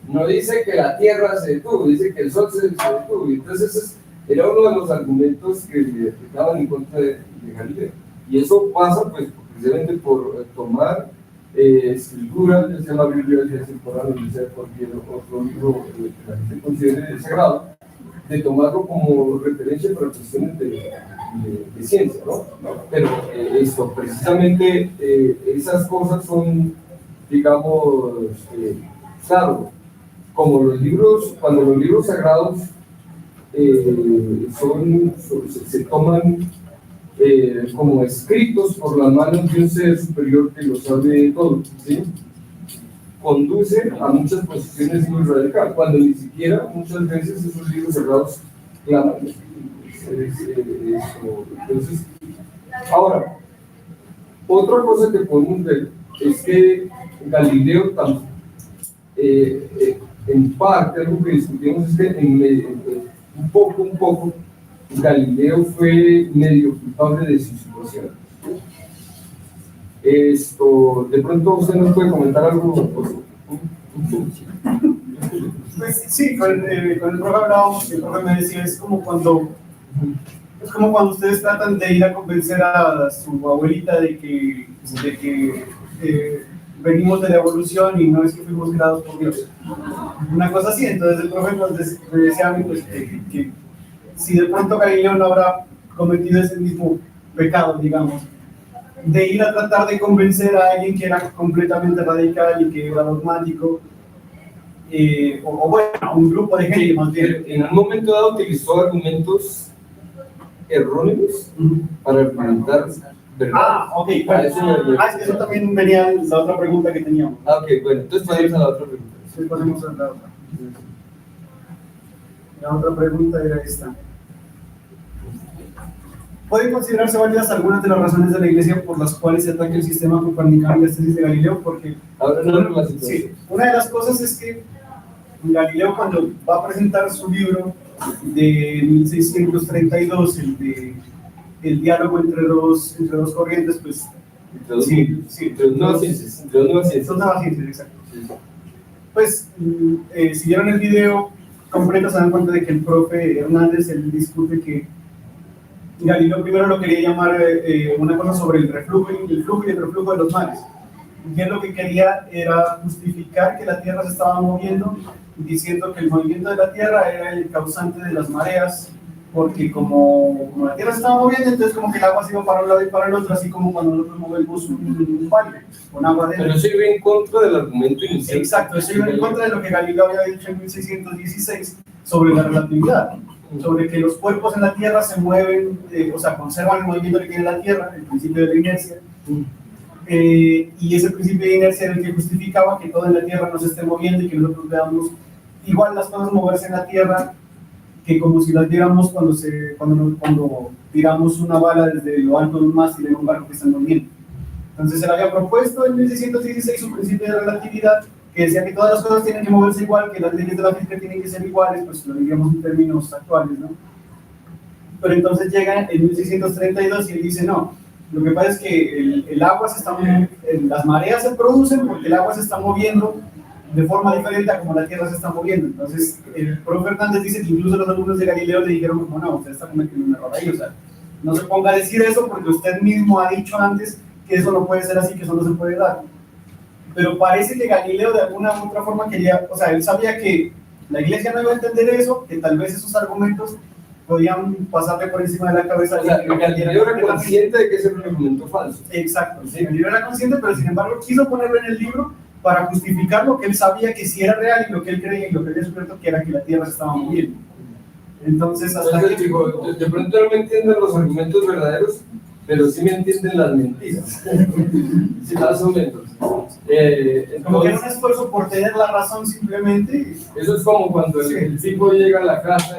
Speaker 1: No dice que la tierra se detuvo, dice que el sol se detuvo. Y entonces era uno de los argumentos que estaban en contra de Galileo. Y eso pasa pues precisamente por tomar escrituras, ya sea la Biblia, ya sea el Corán, ya sea cualquier otro libro que la gente considere sagrado, de tomarlo como referencia para cuestiones de ciencia, ¿no? Pero precisamente esas cosas son, digamos, claro, como los libros, cuando los libros sagrados se toman como escritos por las manos de un ser superior que lo sabe todo, ¿sí? Conduce a muchas posiciones muy radicales, cuando ni siquiera muchas veces esos libros cerrados claman. Entonces, ahora, otra cosa que podemos ver es que Galileo, en parte, algo que discutimos es que un poco, Galileo fue medio culpable de su situación. De pronto usted nos puede comentar algo.
Speaker 3: Pues sí, con el profe hablábamos, el profe me decía, es como cuando ustedes tratan de ir a convencer a su abuelita de que venimos de la evolución y no es que fuimos creados por Dios. Una cosa así, entonces el profe me decía a mí pues, que si de pronto Galileo no habrá cometido ese mismo pecado, digamos, de ir a tratar de convencer a alguien que era completamente radical y que era dogmático, o bueno, a un grupo de gente más bien.
Speaker 1: En un momento dado utilizó argumentos erróneos para argumentar verdad.
Speaker 3: Ok, bueno, es que eso también venía en la otra pregunta que teníamos.
Speaker 1: Ok, bueno, entonces pasemos a la otra pregunta.
Speaker 3: Sí, pasemos a la otra. La otra pregunta era esta. ¿Pueden considerarse válidas algunas de las razones de la Iglesia por las cuales se ataca el sistema copernicano y las tesis de Galileo? Porque
Speaker 1: ahora no la situación.
Speaker 3: Sí, una de las cosas es que Galileo, cuando va a presentar su libro de 1632, el diálogo entre dos corrientes, pues
Speaker 1: entre dos nuevas ciencias.
Speaker 3: Son nuevas ciencias, exacto. Pues, si vieron el video completo, se dan cuenta de que el profe Hernández, él discute que Galileo primero lo quería llamar una cosa sobre el flujo y el reflujo de los mares. Y él lo que quería era justificar que la Tierra se estaba moviendo, diciendo que el movimiento de la Tierra era el causante de las mareas, porque como la Tierra se estaba moviendo, entonces como que el agua se iba para un lado y para el otro, así como cuando nosotros movemos un baile con agua dentro.
Speaker 1: Pero eso iba en contra del argumento inicial.
Speaker 3: Exacto, eso iba en contra de lo que Galileo había dicho en 1616 sobre la relatividad, sobre que los cuerpos en la Tierra se mueven, o sea, conservan el movimiento que tiene la Tierra, el principio de la inercia, y ese principio de inercia era el que justificaba que todo en la Tierra no se esté moviendo y que nosotros veamos igual las cosas moverse en la Tierra que como si las viéramos cuando tiramos una bala desde lo alto de un mástil en un barco que está moviendo. Entonces él había propuesto en 1616 un principio de relatividad que decía que todas las cosas tienen que moverse igual, que las leyes de la física tienen que ser iguales, pues lo diríamos en términos actuales, ¿no? Pero entonces llega en 1632 y él dice, no, lo que pasa es que el agua se está moviendo, las mareas se producen porque el agua se está moviendo de forma diferente a como la Tierra se está moviendo. Entonces el profe Hernández dice que incluso los alumnos de Galileo le dijeron, como no, usted está cometiendo un error ahí, o sea, no se ponga a decir eso porque usted mismo ha dicho antes que eso no puede ser así, que eso no se puede dar. Pero parece que Galileo de alguna u otra forma quería, o sea, él sabía que la Iglesia no iba a entender eso, que tal vez esos argumentos podían pasarle por encima de la cabeza.
Speaker 1: O sea, Galileo era consciente de que ese era un argumento falso.
Speaker 3: Exacto, sí, Galileo era consciente, pero sin embargo quiso ponerlo en el libro para justificar lo que él sabía que sí era real y lo que él creía y lo que él había descubierto que era que la Tierra se estaba moviendo. Entonces,
Speaker 1: digo, de pronto no me entienden los argumentos verdaderos, pero sí me entienden las mentiras. Sí, más o menos.
Speaker 3: Como que era un esfuerzo por tener la razón simplemente.
Speaker 1: Eso es como cuando el tipo llega a la casa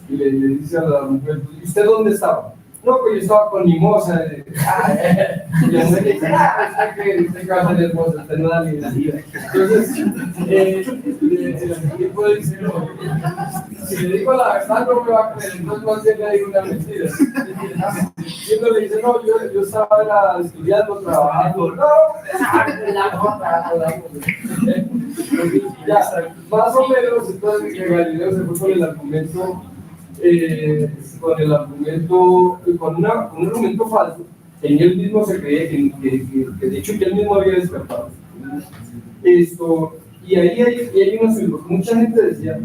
Speaker 1: y le dice a la mujer, ¿y usted dónde estaba? No, pues yo estaba con mi moza. Y la mujer dice, usted va a tener moza, usted no da ni la vida. Entonces, el tipo dice, no, si le digo la verdad no me va a creer, entonces más bien le digo una mentira. Y uno le dice, no, yo estaba estudiando, trabajando. No, ya, más o menos, entonces que Galileo se fue con el argumento, con un argumento falso, en él mismo se creía que de hecho que él mismo había despertado. Y ahí hay unos libros. Mucha gente decía,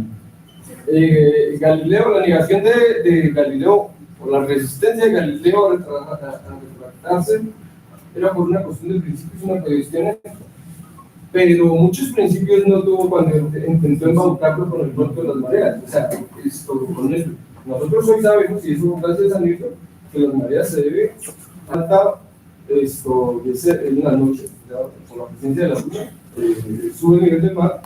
Speaker 1: Galileo, la negación de Galileo, o la resistencia de Galileo a retractarse, era por una cuestión de principios, una cuestión ética. pero muchos principios no tuvo cuando intentó embaucarlo con el cuento de las mareas. O sea, con esto. Nosotros hoy sabemos, y eso gracias a Newton, que las mareas se debe a en la noche, por la presencia de la luna, sube el nivel del mar.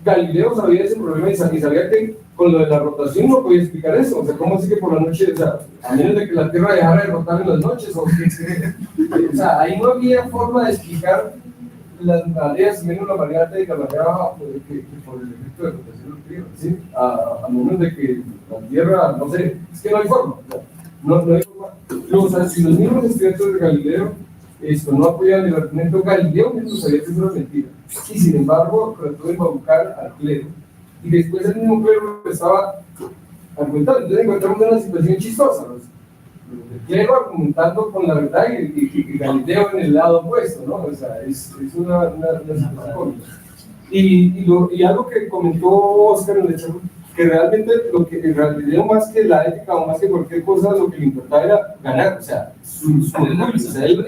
Speaker 1: Galileo sabía ese problema y sabía que con lo de la rotación no podía explicar eso. O sea, ¿cómo así que por la noche, o sea, a menos de que la Tierra dejara de rotar en las noches? O sea, ahí no había forma de explicar las mareas, menos la marea alta y la marea baja, que por el efecto de rotación de la Tierra, ¿sí? A menos de que la Tierra, no sé, es que no hay forma. No hay forma. Si los mismos estudiantes de Galileo no apoyaban el argumento, Galileo mismo sabía que eso era mentira. Y sin embargo, trató de embaucar al clero. Y después el mismo clero estaba argumentando. Entonces encontramos una situación chistosa. El clero argumentando con la verdad y Galileo en el lado opuesto, ¿no? O sea, es una situación cómica. Y algo que comentó Oscar en el chat, que realmente lo que Galileo, más que la ética o más que cualquier cosa, lo que le importaba era ganar, o sea, o sea, él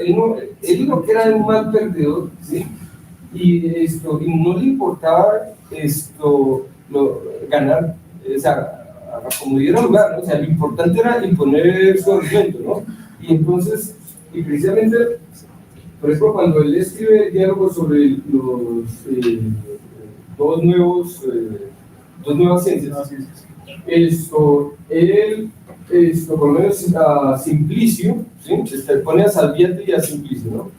Speaker 1: lo que era un mal perdedor, ¿sí? Y no le importaba ganar, o sea, como diera lugar, ¿no? O sea, lo importante era imponer su argumento, ¿no? Y entonces, y precisamente, por ejemplo, cuando él escribe diálogos sobre los dos nuevas ciencias, él, por lo menos a Simplicio, ¿sí? Pone a Salviati y a Simplicio, ¿no?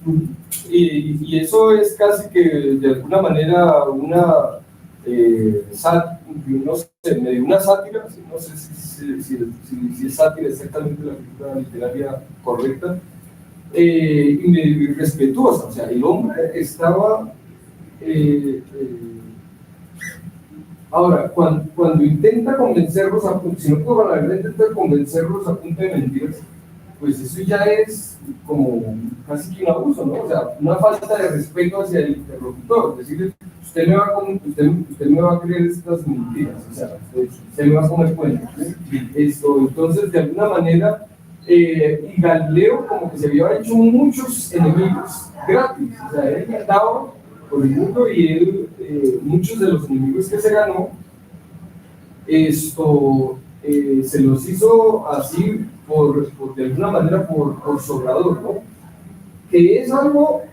Speaker 1: Y eso es casi que de alguna manera una no sé, una sátira, no sé si es sátira exactamente la figura literaria correcta, y respetuosa. O sea, el hombre estaba ahora, cuando intenta convencerlos, si no puedo, la verdad, intenta convencerlos a punta de mentiras, pues eso ya es como casi que un abuso, ¿no? O sea, una falta de respeto hacia el interlocutor. Es decir, usted me va a creer estas mentiras, o sea, usted me va a comer cuenta, ¿sí? Entonces, de alguna manera, y Galileo como que se había hecho muchos enemigos gratis, o sea, él andaba por el mundo y él, muchos de los enemigos que se ganó, se los hizo así de alguna manera por sobrador, ¿no? Que es algo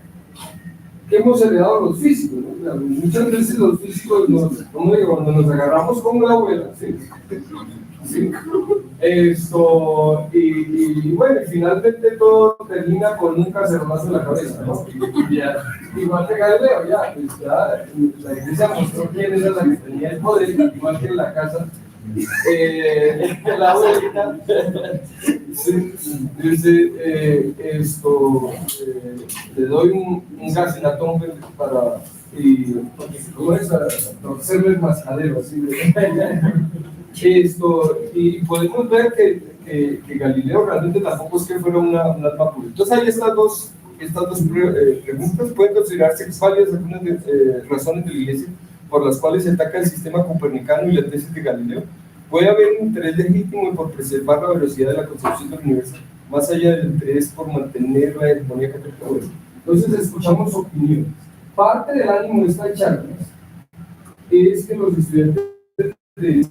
Speaker 1: que hemos heredado los físicos, ¿no? O sea, muchas veces los físicos, cuando nos agarramos con la abuela, ¿sí? ¿Sí? Y bueno, finalmente todo termina con un cacerolazo en la cabeza, ¿no? Igual que Galileo, pues la iglesia mostró quién era la que tenía el poder, igual que en la casa. La abuelita dice, le doy un gasinatón para torcerle el mascadero, así y podemos ver que Galileo realmente tampoco es que fuera un alma pura. Entonces hay estas dos preguntas. Pueden considerarse válidas algunas razones de la Iglesia por las cuales se ataca el sistema copernicano y la tesis de Galileo. Puede haber un interés legítimo por preservar la velocidad de la concepción del universo, más allá del interés por mantener la hegemonía católica. Entonces escuchamos opiniones. Parte del ánimo de esta charla es que los estudiantes de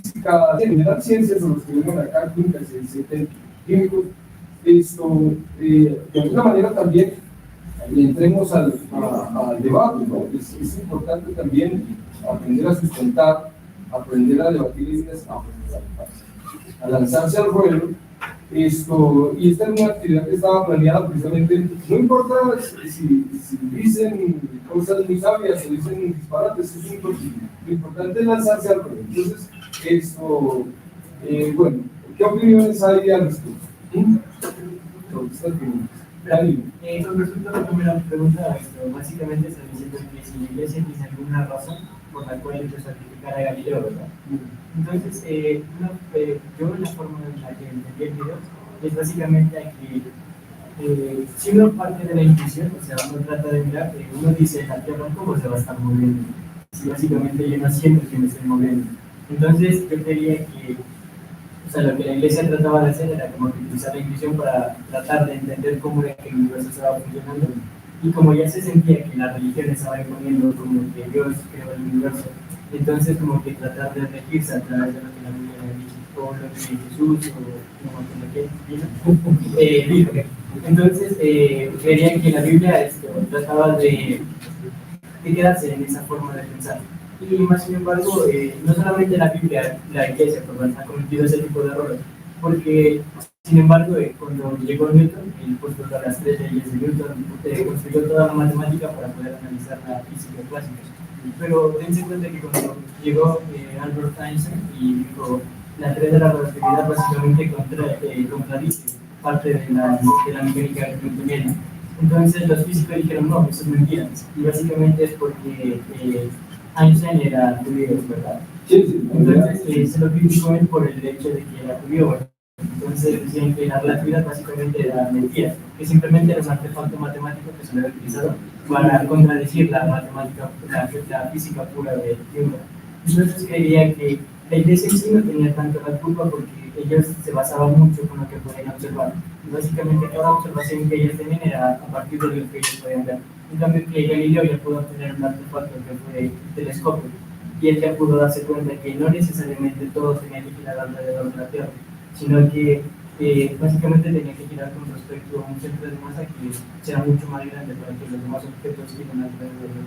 Speaker 1: física, en general ciencias, o los que vienen acá, química, químicos, de alguna manera también entremos al debate, ¿no? Es importante también aprender a sustentar, aprender a debatir ideas, a lanzarse al ruedo. Y esta es una actividad que estaba planeada precisamente, no importa si dicen cosas muy sabias o dicen disparates, eso es imposible. Lo importante es lanzarse al ruedo. Entonces, bueno, ¿qué opiniones hay al respecto? Con
Speaker 6: respecto a la primera pregunta, básicamente está diciendo que si la Iglesia tiene alguna razón por la cual empezó a criticar a Galileo, ¿verdad? Entonces, yo la forma en la que entendí el video es básicamente a que si uno parte de la intuición, o sea, uno trata de mirar, uno dice, la Tierra, ¿cómo se va a estar moviendo? Si básicamente yo no siento que me estoy moviendo. Entonces, yo creía que, o sea, lo que la Iglesia trataba de hacer era como que utilizar la intuición para tratar de entender cómo era que el universo estaba funcionando. Y como ya se sentía que la religión estaba imponiendo como que Dios creó el universo, entonces como que tratar de regirse a través de lo que la Biblia dice, o lo que Jesús, o lo que dijo. Entonces creían que la Biblia trataba de quedarse en esa forma de pensar. Y más sin embargo, no solamente la Biblia, la Iglesia, perdón, ha cometido ese tipo de errores, porque sin embargo, cuando llegó Newton, él postuló las 3 leyes de Newton, construyó toda la matemática para poder analizar la física clásica. Pero dense cuenta que cuando llegó Albert Einstein y dijo la teoría de la relatividad básicamente contradice parte de la mecánica newtoniana. Entonces los físicos dijeron no, eso es mentira. Y básicamente es porque Einstein era judío, ¿verdad?
Speaker 1: Sí,
Speaker 6: Entonces se lo criticó él por el hecho de que era judío. Entonces decían que la relatividad básicamente era mentira, que simplemente era un artefacto matemático que se había utilizado para contradecir la matemática, la física pura de Newton. Entonces creía que la iglesia en sí no tenía tanto la culpa porque ellos se basaban mucho con lo que podían observar. Y básicamente cada observación que ellos tenían era a partir de lo que ellos podían ver. En cambio que Galileo ya pudo obtener un artefacto que fue el telescopio, y él ya pudo darse cuenta que no necesariamente todo tenía que girar alrededor de la Tierra, sino que básicamente tenía que girar con respecto a un centro de masa que sea mucho más grande para que los demás objetos giren alrededor de él.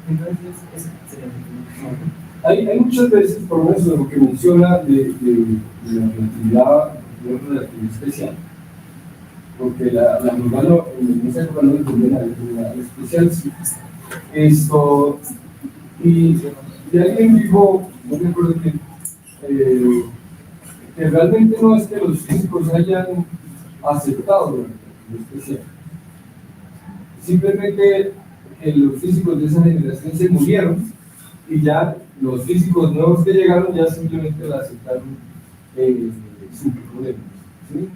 Speaker 6: Entonces, eso sería
Speaker 1: hay muchas veces, por lo menos lo que menciona de la relatividad especial, porque la normal no se acuerda de la especial sí. Y alguien dijo, no me acuerdo que realmente no es que los físicos hayan aceptado lo especial, simplemente que los físicos de esa generación se murieron y ya los físicos nuevos que llegaron ya simplemente la aceptaron sin problemas, ¿sí?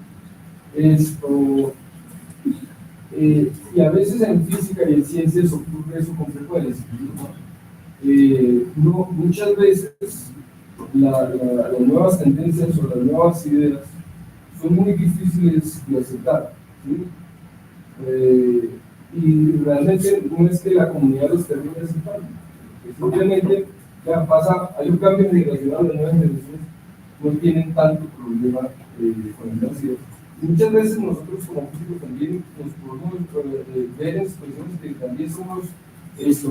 Speaker 1: Y a veces en física y en ciencias ocurre eso con frecuencia. Muchas veces las nuevas tendencias o las nuevas ideas son muy difíciles de aceptar, ¿sí? Y realmente no es que la comunidad los termine aceptando, simplemente ya pasa, hay un cambio generacional, las nuevas generaciones no tienen tanto problema con el nacido. Y muchas veces nosotros como físicos también nos podemos ver en situaciones que también somos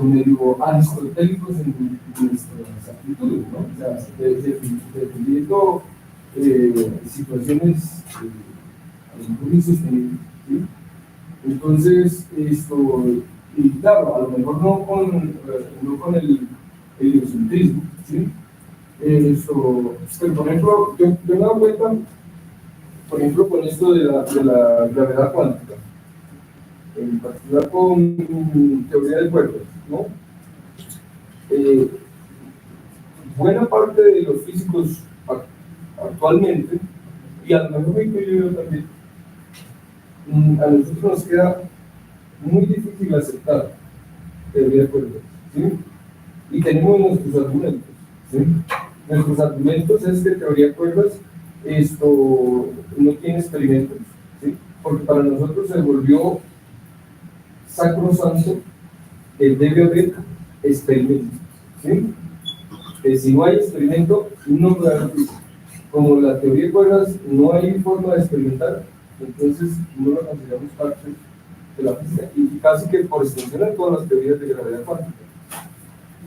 Speaker 1: medio aristotélicos en nuestras actitudes, ¿no? O sea, defendiendo situaciones a lo mejor insostenibles, ¿sí? Entonces, y claro, a lo mejor no con el heliocentrismo, ¿sí? Pero por ejemplo, yo me he dado cuenta, por ejemplo, con esto de la gravedad cuántica, en particular con teoría de cuerdas, ¿no? Buena parte de los físicos actualmente, y a lo mejor me incluyo yo también, a nosotros nos queda muy difícil aceptar teoría de cuerdas, ¿sí? Y tenemos nuestros argumentos, ¿sí? Nuestros argumentos es que teoría de cuerdas no tiene experimentos, ¿sí? Porque para nosotros se volvió sacrosanto que debe haber experimentos, ¿sí? Si no hay experimento, no garantiza. Como la teoría de cuerdas no hay forma de experimentar, entonces no lo consideramos parte de la física y casi que por extensión en todas las teorías de gravedad cuántica.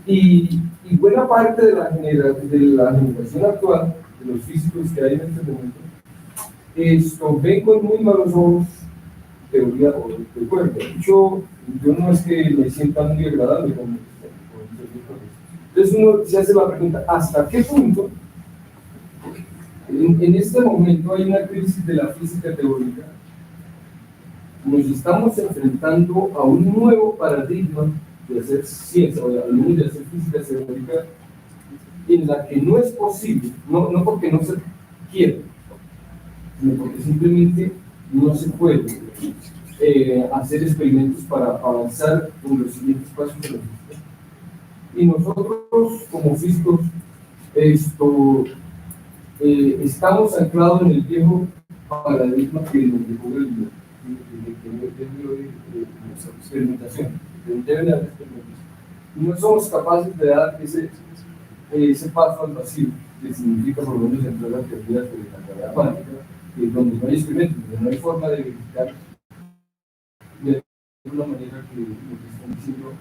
Speaker 1: Y buena parte de la generación actual, de los físicos que hay en este momento, ven con muy malos ojos teoría o de cuerdas. De hecho, yo no es que me sienta muy agradable con eso. Entonces uno se hace la pregunta, ¿hasta qué punto en este momento hay una crisis de la física teórica? Nos estamos enfrentando a un nuevo paradigma de hacer ciencia, o al menos de hacer física teórica, en la que no es posible, no porque no se quiere, sino porque simplemente no se puede hacer experimentos para avanzar en los siguientes pasos de la física. Y nosotros, como físicos, estamos anclados en el viejo paradigma que nos dejó el libro, experimentación, deben haber experimentación. Y no somos capaces de dar ese paso al vacío, que significa por lo menos entrar a teorías de la gravedad cuántica, donde no hay experimentos, donde no hay forma de verificar de una manera que lo que están diciendo,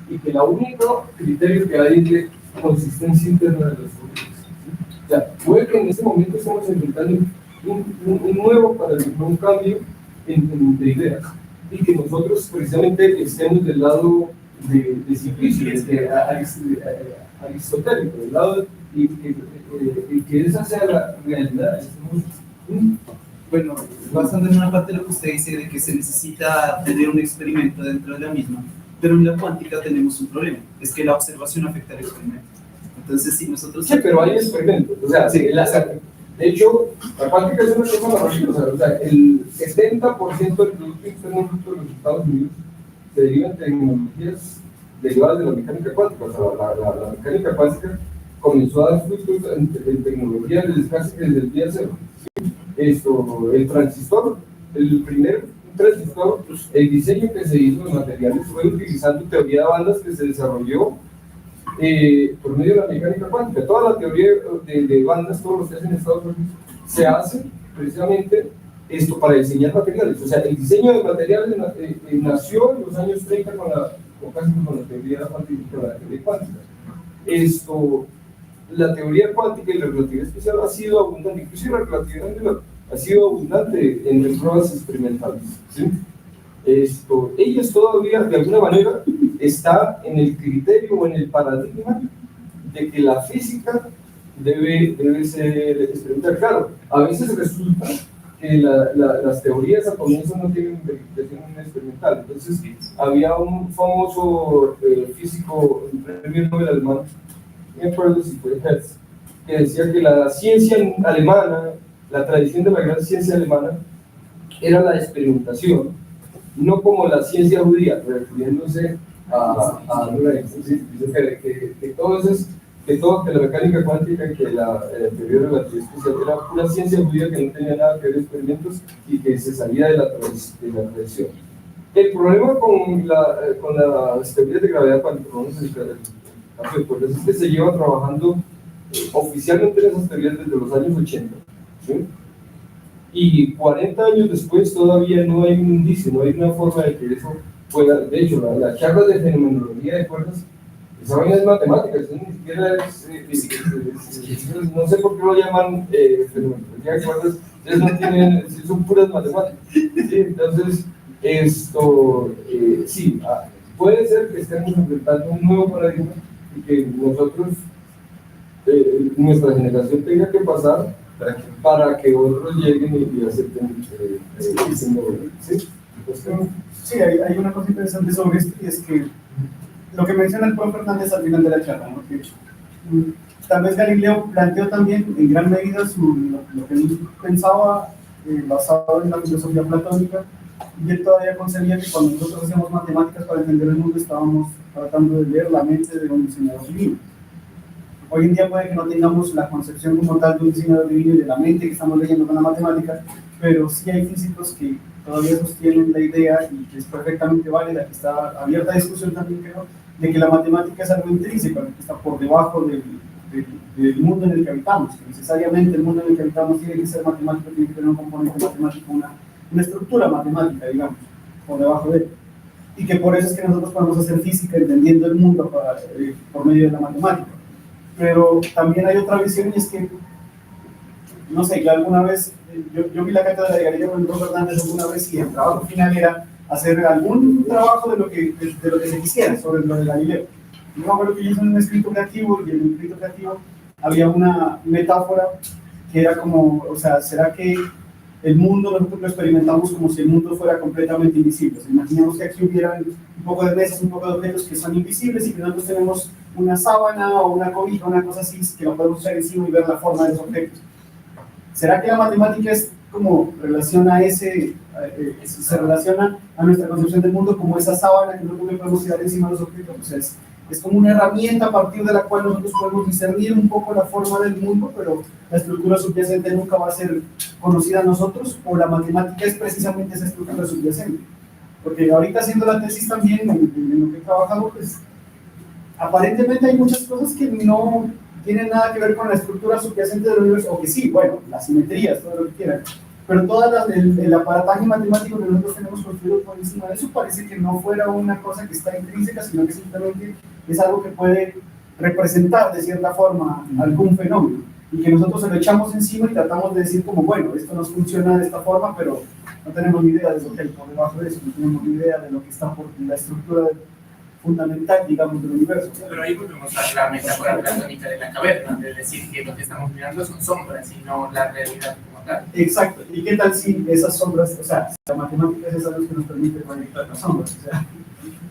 Speaker 1: y que el único criterio que hay es de consistencia interna de los fluidos. O sea, puede que en este momento estamos enfrentando un nuevo paradigma, un cambio de ideas, y que nosotros precisamente estemos del lado de Simplicio, de aristotélico, del lado y que esa sea la realidad.
Speaker 5: Bueno, basando en una parte de lo que usted dice de que se necesita tener un experimento dentro de la misma, pero en la cuántica tenemos un problema, es que la observación afecta al experimento. Entonces, si nosotros...
Speaker 1: Sí, pero hay experimentos. O sea, sí, de hecho, la cuántica es una cosa maravillosa. O sea, el 70% del Producto Interno Bruto de los Estados Unidos se deriva en tecnologías derivadas de la mecánica cuántica. O sea, la mecánica cuántica comenzó a dar frutos en tecnologías desde el día cero. El transistor, el primer transistor, el diseño que se hizo de materiales fue utilizando teoría de bandas que se desarrolló por medio de la mecánica cuántica. Toda la teoría de bandas, todo lo que hacen en Estados Unidos, se hace precisamente para diseñar materiales. O sea, el diseño de materiales nació en los años 30 casi con la teoría cuántica. La teoría cuántica y la relatividad especial ha sido abundante, inclusive la relatividad angular ha sido abundante en las pruebas experimentales, ¿sí? Ellos todavía, de alguna manera, está en el criterio o en el paradigma de que la física debe ser experimental. Claro, a veces resulta que las teorías al comienzo no tienen verificación experimental. Entonces, había un famoso físico, un premio Nobel alemán, no me acuerdo si fue Hertz, que decía que la ciencia alemana, la tradición de la gran ciencia alemana, era la experimentación, no como la ciencia judía, refiriéndose a que la mecánica cuántica y que la teoría de la relatividad especial era una ciencia judía que no tenía nada que ver experimentos y que se salía de la tradición. El problema con las teorías de gravedad cuántica, es que se lleva trabajando oficialmente en esas teorías desde los años 80, ¿sí? Y 40 años después todavía no hay un indicio, no hay una forma de que eso pueda. De hecho, la charla de fenomenología de cuerdas, esa vaina es matemática, eso ni siquiera no sé por qué lo llaman fenomenología de cuerdas, ellos no tienen, son puras matemáticas, ¿sí? Entonces, sí, puede ser que estemos enfrentando un nuevo paradigma y que nosotros, nuestra generación tenga que pasar para que otros lleguen y acepten ese modelo. ¿Sí?
Speaker 3: Sí, hay una cosa interesante sobre esto, y es que lo que menciona el profe Hernández al final de la charla, ¿no? Que tal vez Galileo planteó también en gran medida lo que él pensaba basado en la filosofía platónica, y él todavía concebía que cuando nosotros hacemos matemáticas para entender el mundo estábamos tratando de leer la mente de un diseñador divino. Hoy en día puede que no tengamos la concepción como tal de un diseñador divino y de la mente que estamos leyendo con la matemática, pero sí hay físicos que todavía sostienen la idea, y que es perfectamente válida, que está abierta a discusión también, creo, de que la matemática es algo intrínseco, que está por debajo del mundo en el que habitamos, que necesariamente el mundo en el que habitamos tiene que ser matemático, tiene que tener un componente matemático, una estructura matemática, digamos, por debajo de él. Y que por eso es que nosotros podemos hacer física entendiendo el mundo por medio de la matemática. Pero también hay otra visión, y es que, no sé, yo alguna vez, yo vi la cátedra de Galileo con el profe Hernández alguna vez, y el trabajo final era hacer algún trabajo de lo que se quisiera sobre lo de Galileo. Yo me acuerdo que yo hice un escrito creativo, y en el escrito creativo había una metáfora que era como, o sea, ¿será que el mundo nosotros lo experimentamos como si el mundo fuera completamente invisible? O sea, imaginemos que aquí hubieran un poco de mesas, un poco de objetos que son invisibles, y que nosotros tenemos una sábana o una cobija, una cosa así, que la podemos echar encima y ver la forma de esos objetos. ¿Será que la matemática es como se relaciona a nuestra concepción del mundo como esa sábana que nosotros le podemos tirar encima de los objetos? O sea, es como una herramienta a partir de la cual nosotros podemos discernir un poco la forma del mundo, pero la estructura subyacente nunca va a ser conocida a nosotros, o la matemática es precisamente esa estructura subyacente. porque ahorita haciendo la tesis también, en lo que he trabajado, pues aparentemente hay muchas cosas que no tienen nada que ver con la estructura subyacente del universo, o que sí, bueno, las simetrías, todo lo que quieran, pero todo el aparataje matemático que nosotros tenemos construido por encima de eso parece que no fuera una cosa que está intrínseca, sino que simplemente es algo que puede representar de cierta forma algún fenómeno, y que nosotros se lo echamos encima y tratamos de decir como, bueno, esto nos funciona de esta forma, pero no tenemos ni idea de lo que hay por debajo de eso, no tenemos ni idea de lo que está por la estructura fundamental, digamos, del universo.
Speaker 7: Pero ahí volvemos a la metáfora platónica de la caverna, de decir que lo que estamos mirando son sombras y no la realidad como tal.
Speaker 3: Exacto, ¿y qué tal si esas sombras, o sea, si la matemática es algo que nos permite proyectar las sombras? O sea,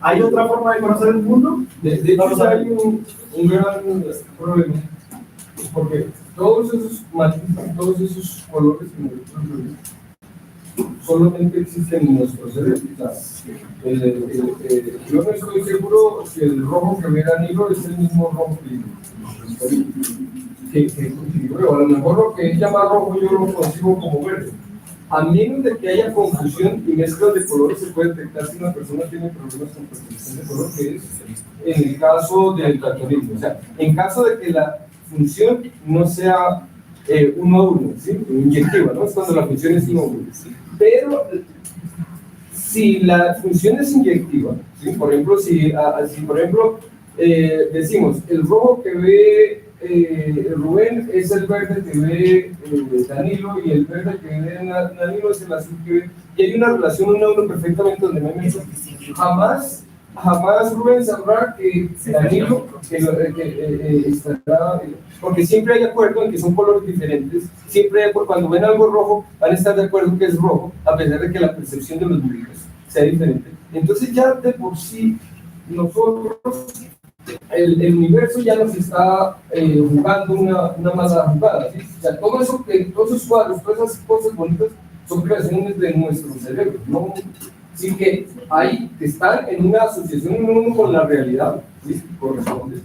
Speaker 3: ¿hay otra forma de conocer el mundo?
Speaker 1: De hecho, hay un gran problema, porque todos esos matices, todos esos colores que nosotros vemos, solamente existen en nuestro cerebro. Yo no estoy seguro si el rojo que ve Danilo es el mismo rojo que yo veo. A lo mejor lo que él llama rojo yo lo consigo como verde. A menos de que haya confusión y mezclas de colores, se puede detectar si una persona tiene problemas con percepción de color, que es en el caso del daltonismo. O sea, en caso de que la función no sea 1 a 1, ¿sí? Inyectiva, ¿no? Es cuando la función es 1 a 1. Pero si la función es inyectiva, ¿sí? Por ejemplo, si por ejemplo decimos el rojo que ve Rubén es el verde que ve Danilo, y el verde que ve Danilo es el azul que ve, y hay una relación 1 a 1 perfectamente donde no hay mensaje. Jamás Rubén sabrá que Danilo estará, porque siempre hay acuerdo en que son colores diferentes, siempre hay acuerdo, cuando ven algo rojo van a estar de acuerdo en que es rojo, a pesar de que la percepción de los números sea diferente. Entonces ya de por sí nosotros, el universo ya nos está jugando una mala jugada, ¿sí? O sea, todo eso, todos esos cuadros, todas esas cosas bonitas son creaciones de nuestro cerebro, ¿no? Así que ahí están en una asociación uno con la realidad, ¿sí? Corresponde,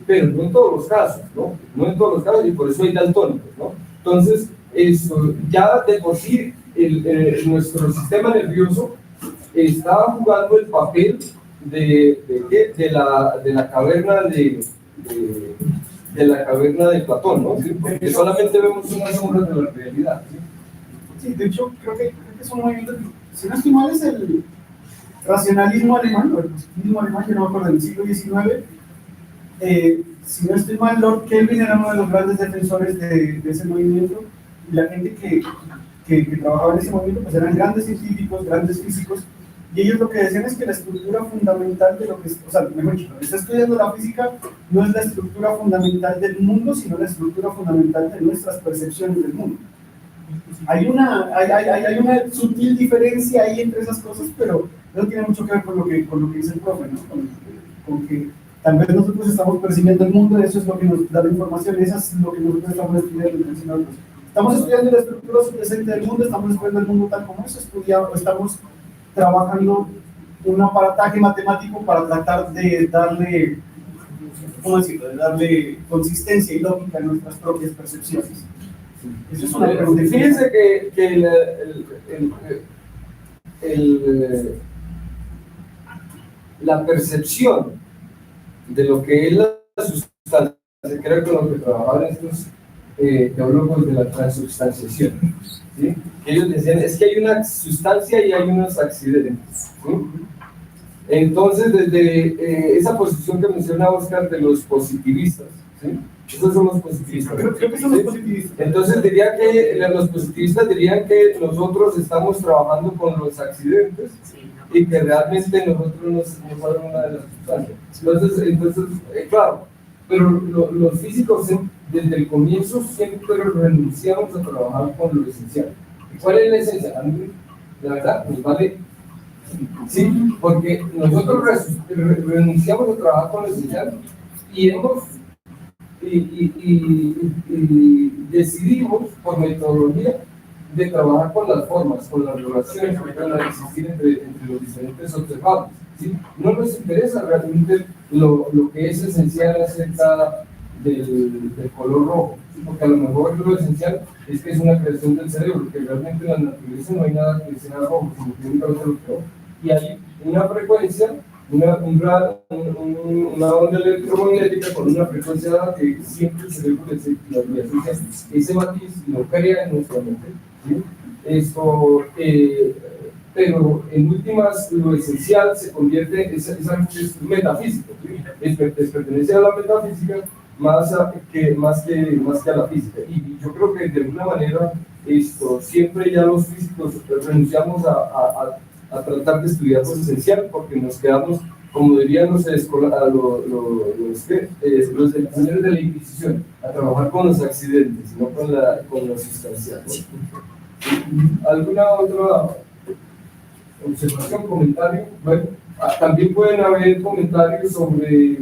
Speaker 1: pero no en todos los casos, ¿no? No en todos los casos, y por eso hay daltónicos, ¿no? Entonces, eso, ya de por sí nuestro sistema nervioso está jugando el papel de la caverna de la caverna de Platón, ¿no? ¿Sí? Porque solamente vemos unas sombras de la realidad, ¿sí?
Speaker 3: Sí, de hecho, creo que es un movimiento, si no estoy mal, es el racionalismo alemán, o el positivismo alemán, yo no me acuerdo, del siglo XIX. Si no estoy mal, Lord Kelvin era uno de los grandes defensores de ese movimiento, y la gente que trabajaba en ese movimiento pues eran grandes científicos, grandes físicos, y ellos lo que decían es que la estructura fundamental de lo que, o sea, mejor dicho, lo que está estudiando la física no es la estructura fundamental del mundo, sino la estructura fundamental de nuestras percepciones del mundo. Hay una sutil diferencia ahí entre esas cosas, pero no tiene mucho que ver con lo que dice el profe, ¿no? Con que tal vez nosotros estamos percibiendo el mundo, eso es lo que nos da la información, eso es lo que nosotros estamos estudiando. Estamos estudiando la estructura subyacente del mundo, estamos estudiando el mundo tal como es estudiado, estamos trabajando un aparataje matemático para tratar de darle, ¿cómo decirlo?, de darle consistencia y lógica a nuestras propias percepciones. Eso es una pregunta.
Speaker 1: Fíjense que la percepción de lo que es la sustancia, creo que lo que trabajaban estos teólogos de la transubstanciación, ¿sí? Ellos decían, es que hay una sustancia y hay unos accidentes, ¿sí? Entonces, desde esa posición que menciona Oscar de los positivistas, ¿sí? Esos son los positivistas.
Speaker 3: Creo que son los positivistas.
Speaker 1: Entonces diría que los positivistas dirían que nosotros estamos trabajando con los accidentes y que realmente nosotros nos fueron una de las sustancias. Entonces claro, pero los físicos desde el comienzo siempre renunciamos a trabajar con lo esencial. ¿Cuál es la esencia? A mí, la verdad, nos vale. Sí, porque nosotros renunciamos a trabajar con lo esencial y decidimos por metodología de trabajar con las formas, con las relaciones que van a existir entre los diferentes observables, ¿sí? No nos interesa realmente lo que es esencial acerca del color rojo, ¿sí? Porque a lo mejor lo esencial es que es una creación del cerebro, que realmente en la naturaleza no hay nada que sea rojo, sino que únicamente lo creó. y hay una frecuencia, una onda electromagnética con una frecuencia que siempre el cerebro le asocia ese matiz y lo crea en nuestra mente, ¿sí? Esto, pero en últimas lo esencial se convierte, es metafísico, ¿sí? Pertenece a la metafísica más que a la física, y yo creo que de alguna manera siempre ya los físicos renunciamos a tratar de estudiar lo esencial porque nos quedamos, como dirían los señores de la Inquisición, a trabajar con los accidentes, no con lo sustancial, ¿no? ¿Alguna otra observación, comentario? Bueno, también pueden haber comentarios sobre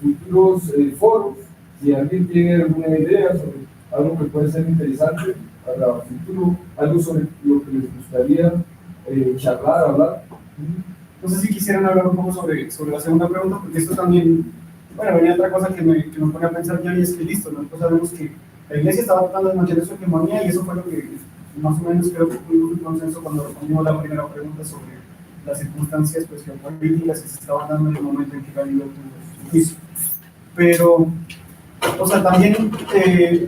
Speaker 1: futuros foros, si alguien tiene alguna idea sobre algo que puede ser interesante para el futuro, algo sobre lo que les gustaría charlar, hablar.
Speaker 3: No sé si quisieran hablar un poco sobre la segunda pregunta, porque esto también, bueno, venía otra cosa que me pone a pensar ya, y es que listo, nosotros sabemos que la iglesia estaba tratando de mantener su hegemonía, y eso fue lo que más o menos creo que fue un consenso cuando respondimos la primera pregunta sobre las circunstancias pues, geopolíticas que se estaban dando en el momento en que Galileo tuvo su juicio. Pero, o sea, también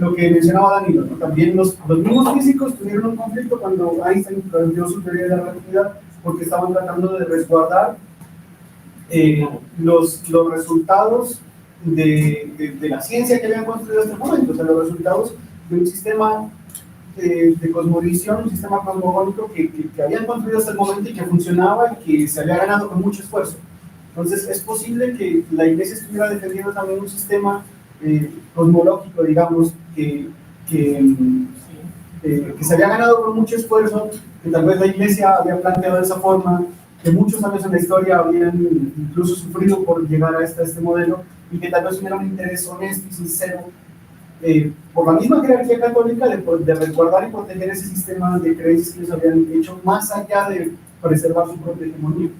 Speaker 3: lo que mencionaba Danilo, ¿no? También los mismos físicos tuvieron un conflicto cuando Einstein planteó su teoría de la relatividad, porque estaban tratando de resguardar los resultados de la ciencia que habían construido hasta el momento, o sea, los resultados de un sistema de cosmovisión, un sistema cosmogónico que habían construido hasta el momento y que funcionaba y que se había ganado con mucho esfuerzo. Entonces, es posible que la iglesia estuviera defendiendo también un sistema cosmológico, digamos, que se había ganado con mucho esfuerzo, que tal vez la iglesia había planteado de esa forma, que muchos años en la historia habían incluso sufrido por llegar a este modelo, y que tal vez hubiera un interés honesto y sincero por la misma jerarquía católica de resguardar y proteger ese sistema de creencias que ellos habían hecho, más allá de preservar su propia hegemonía.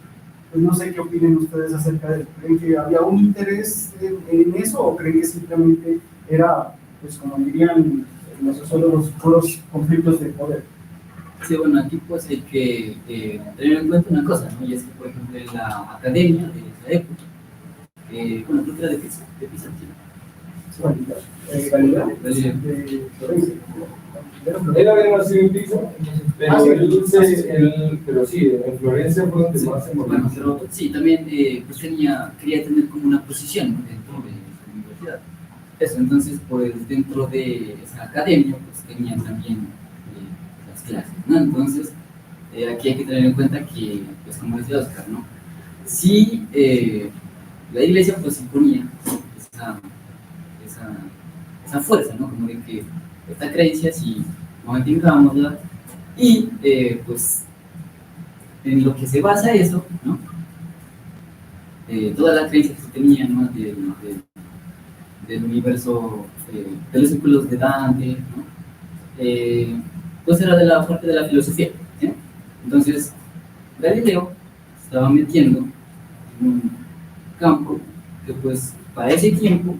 Speaker 3: Pues no sé qué opinen ustedes acerca de eso. ¿Creen que había un interés en eso o creen que simplemente era, pues como dirían los sociólogos, puros conflictos de poder?
Speaker 8: Sí, bueno, aquí pues hay que tener en cuenta una cosa, ¿no? Y es que, por ejemplo, en la academia de esa época, bueno, creo que era de Pisa,
Speaker 1: Él había nacido en Pisa, pero sí, en Florencia fue donde más se movió.
Speaker 8: Bueno, pero sí, también pues quería tener como una posición, ¿no? Dentro de la universidad. Eso, entonces, pues dentro de esa academia, pues tenían también las clases, ¿no? Entonces, aquí hay que tener en cuenta que, pues como decía Oscar, ¿no? Sí, la iglesia pues imponía esa fuerza, ¿no? Como de que esta creencia, si no mantengámosla, y pues en lo que se basa eso, ¿no? Toda la creencia que se tenía, ¿no? Del universo, de los círculos de Dante, ¿no? Pues era de la parte de la filosofía, ¿sí? Entonces, Galileo estaba metiendo en un campo que pues para ese tiempo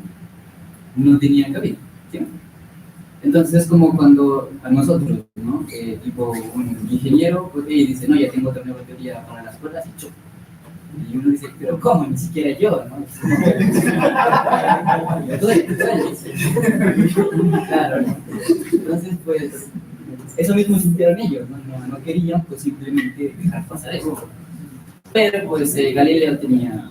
Speaker 8: no tenía cabida, ¿sí? Entonces es como cuando a nosotros, ¿no? Tipo un ingeniero pues, dice, no, ya tengo otra nueva teoría para las cuerdas y choco. Y uno dice, pero ¿cómo? Ni siquiera yo, ¿no? Claro, ¿no? Entonces pues eso mismo sintieron ellos, ¿no? No querían pues simplemente dejar pasar eso. Pero pues Galileo tenía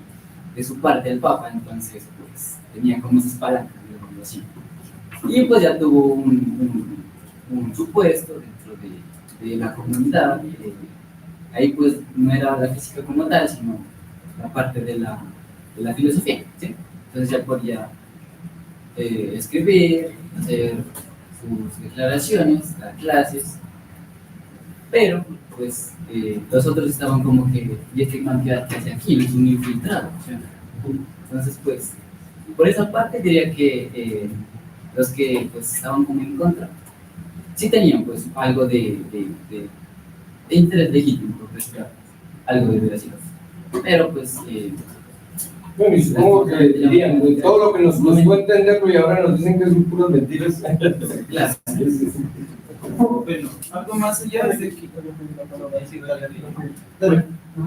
Speaker 8: de su parte al Papa, entonces pues tenía como esas palancas, digamos así. Y pues ya tuvo un supuesto dentro de la comunidad. Ahí pues no era la física como tal, sino la parte de la filosofía, ¿sí? Entonces ya podía escribir, hacer sus declaraciones, dar clases, pero pues los otros estaban como que, y este cantidad que hace aquí, no es un infiltrado, ¿sí? Entonces pues por esa parte diría que los que pues estaban como en contra sí tenían pues algo de interés legítimo, por decir algo de veracidad, pero pues
Speaker 1: bueno, y supongo que dirían, todo lo que nos costó entenderlo y ahora nos dicen que son puras mentiras.
Speaker 8: Claro.
Speaker 5: Bueno, algo más allá de que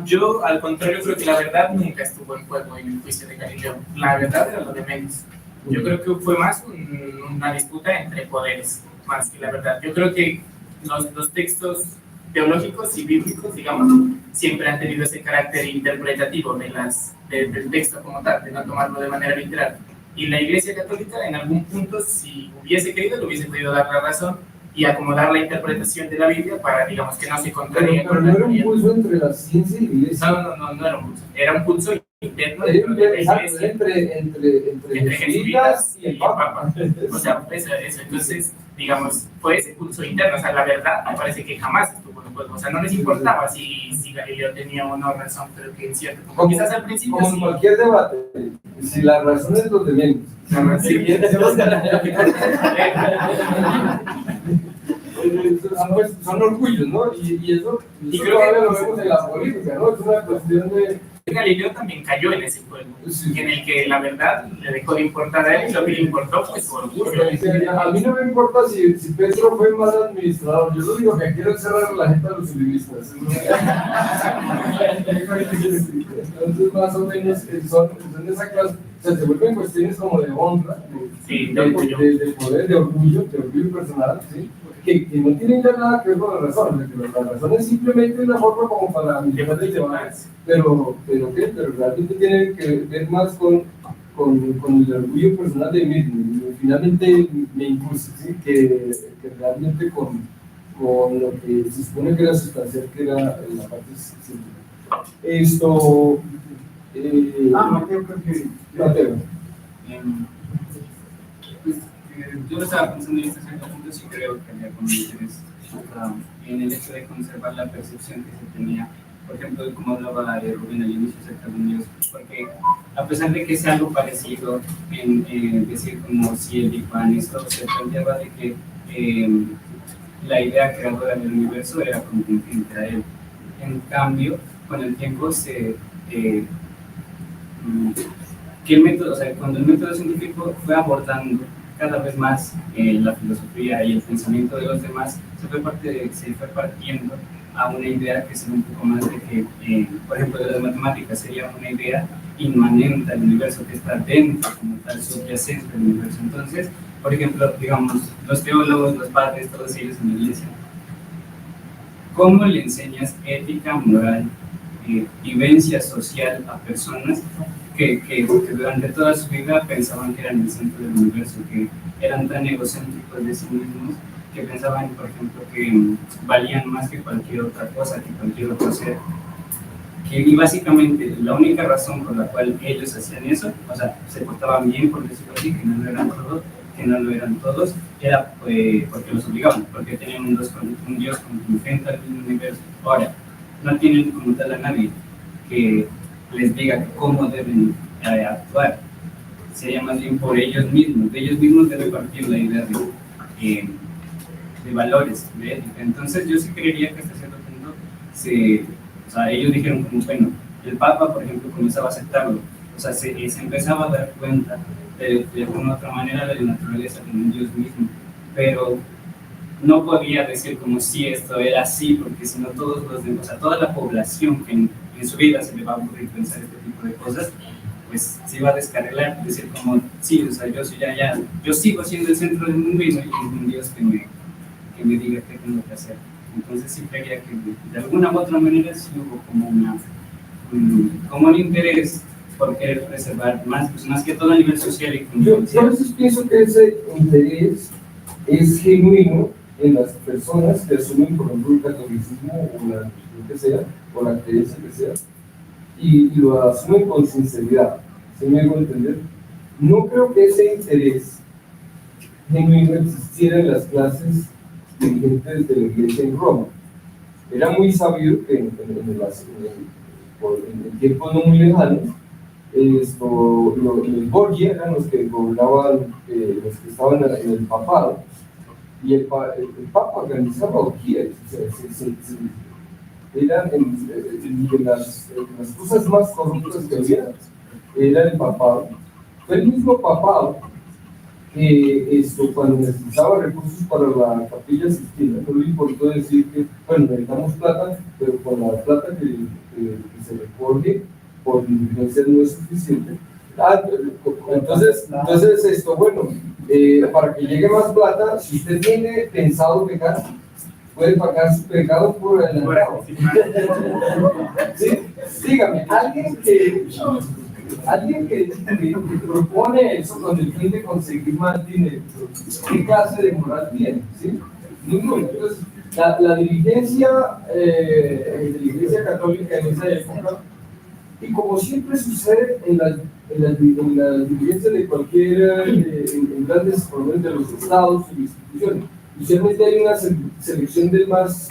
Speaker 7: Yo, al contrario, creo que la verdad nunca estuvo en juego en el juicio de Galileo. La verdad era lo de menos. Yo creo que fue más una disputa entre poderes, más que la verdad. Yo creo que los textos teológicos y bíblicos, digamos, siempre han tenido ese carácter interpretativo del texto como tal, de no tomarlo de manera literal. Y la Iglesia Católica, en algún punto, si hubiese querido, le hubiese podido dar la razón y acomodar la interpretación de la Biblia para, digamos, que no se contradiga.
Speaker 1: Pero no era un pulso entre la ciencia y la iglesia.
Speaker 7: No era un pulso. Era un pulso interno
Speaker 1: entre jesuitas y el Papa.
Speaker 7: O sea, eso. Entonces, digamos, fue ese pulso interno. O sea, la verdad me parece que jamás estuvo en juego. O sea, no les importaba si Galileo tenía o no razón, pero que en cierto punto, quizás al principio
Speaker 1: como en cualquier debate, si la razón es lo de menos. Son orgullos, ¿no? Y eso
Speaker 7: creo
Speaker 1: todavía lo vemos en la política, ¿no? Es una cuestión de...
Speaker 7: Galileo también cayó en ese juego, en el que la verdad le dejó de importar a él y lo que le importó fue su orgullo.
Speaker 1: A mí no me importa si Petro fue mal administrador, yo lo único que quiero es cerrar la gente a los civilistas. Entonces, más o menos, son esa clase, o sea, se vuelven cuestiones como de honra, de poder, de orgullo personal, ¿sí? Que no tienen ya nada que ver con la razón, la razón es simplemente una forma como para militar el debate, pero realmente tiene que ver más con el orgullo personal de mí mismo, y finalmente me incluso, ¿sí? que realmente con lo que se supone que era sustancial, que era la parte científica. Esto...
Speaker 3: Mateo, creo que...
Speaker 1: Mateo.
Speaker 9: Yo lo estaba pensando en este cierto punto, sí creo que había como interés en el hecho de conservar la percepción que se tenía, por ejemplo, como hablaba Rubén al inicio acerca de un Dios, porque a pesar de que sea algo parecido en decir como si el Big Bang, esto se planteaba de que la idea creadora del universo era contingente a él. En cambio, con el tiempo que el método, o sea, cuando el método científico fue abordando cada vez más la filosofía y el pensamiento de los demás, se fue partiendo a una idea que sería un poco más de que, por ejemplo, de las matemáticas sería una idea inmanente al universo, que está dentro, como tal, subyacente al universo. Entonces, por ejemplo, digamos, los teólogos, los padres, todos ellos en la iglesia, ¿cómo le enseñas ética, moral, vivencia social a personas que durante toda su vida pensaban que eran el centro del universo, que eran tan egocéntricos de sí mismos, que pensaban, por ejemplo, que valían más que cualquier otra cosa, que cualquier otro ser? Y básicamente la única razón por la cual ellos hacían eso, o sea, se portaban bien, por decirlo así, que no lo eran todos, era porque los obligaban, porque tenían un Dios contingente al universo. Ahora, no tienen como tal a nadie que les diga cómo deben actuar. Sería más bien por ellos mismos. De ellos mismos debe partir la idea de valores, de ética. Entonces yo sí creería que hasta cierto punto o sea, ellos dijeron como, bueno, el Papa, por ejemplo, comenzaba a aceptarlo. O sea, se empezaba a dar cuenta de alguna otra manera de la naturaleza de un Dios mismo. Pero no podía decir como si esto era así, porque si no todos los demás, o sea, toda la población que en su vida se le va a ocurrir pensar este tipo de cosas, pues se iba a descarrilar, decir como, sí, o sea, yo sigo siendo el centro del mundo y no hay ningún Dios que me diga qué tengo que hacer. Entonces sí creía que de alguna u otra manera sí hubo como un interés por querer preservar más, pues más que todo a nivel social y cultural.
Speaker 1: Yo a veces pienso que ese interés es genuino en las personas que asumen, por ejemplo, el catolicismo o la religión que sea, o la creencia que sea, y lo asumen con sinceridad. ¿Sí me hago entender? No creo que ese interés genuino existiera en las clases dirigentes de la iglesia en Roma. Era muy sabido que en tiempos no muy lejanos, los Borgia eran los que gobernaban, los que estaban en el papado, y el Papa organizaba orgías. Eran las cosas más corruptas que había, era el papado. Fue el mismo papado que cuando necesitaba recursos para la Capilla Sixtina, no le importó decir que, bueno, necesitamos plata, pero con la plata que que se recoge por diligencias no es suficiente. Entonces esto, bueno, para que llegue más plata, si usted tiene pensado pecar, puede pagar su pecado por adelantado. ¿Sí? Dígame, alguien que propone eso con el fin de conseguir más dinero, ¿qué clase de moral tiene? ¿Sí? Ninguno. Entonces, la dirigencia católica en esa época, y como siempre sucede en las dirigencias de cualquier, en grandes problemas de los estados y instituciones, usualmente hay una selección del más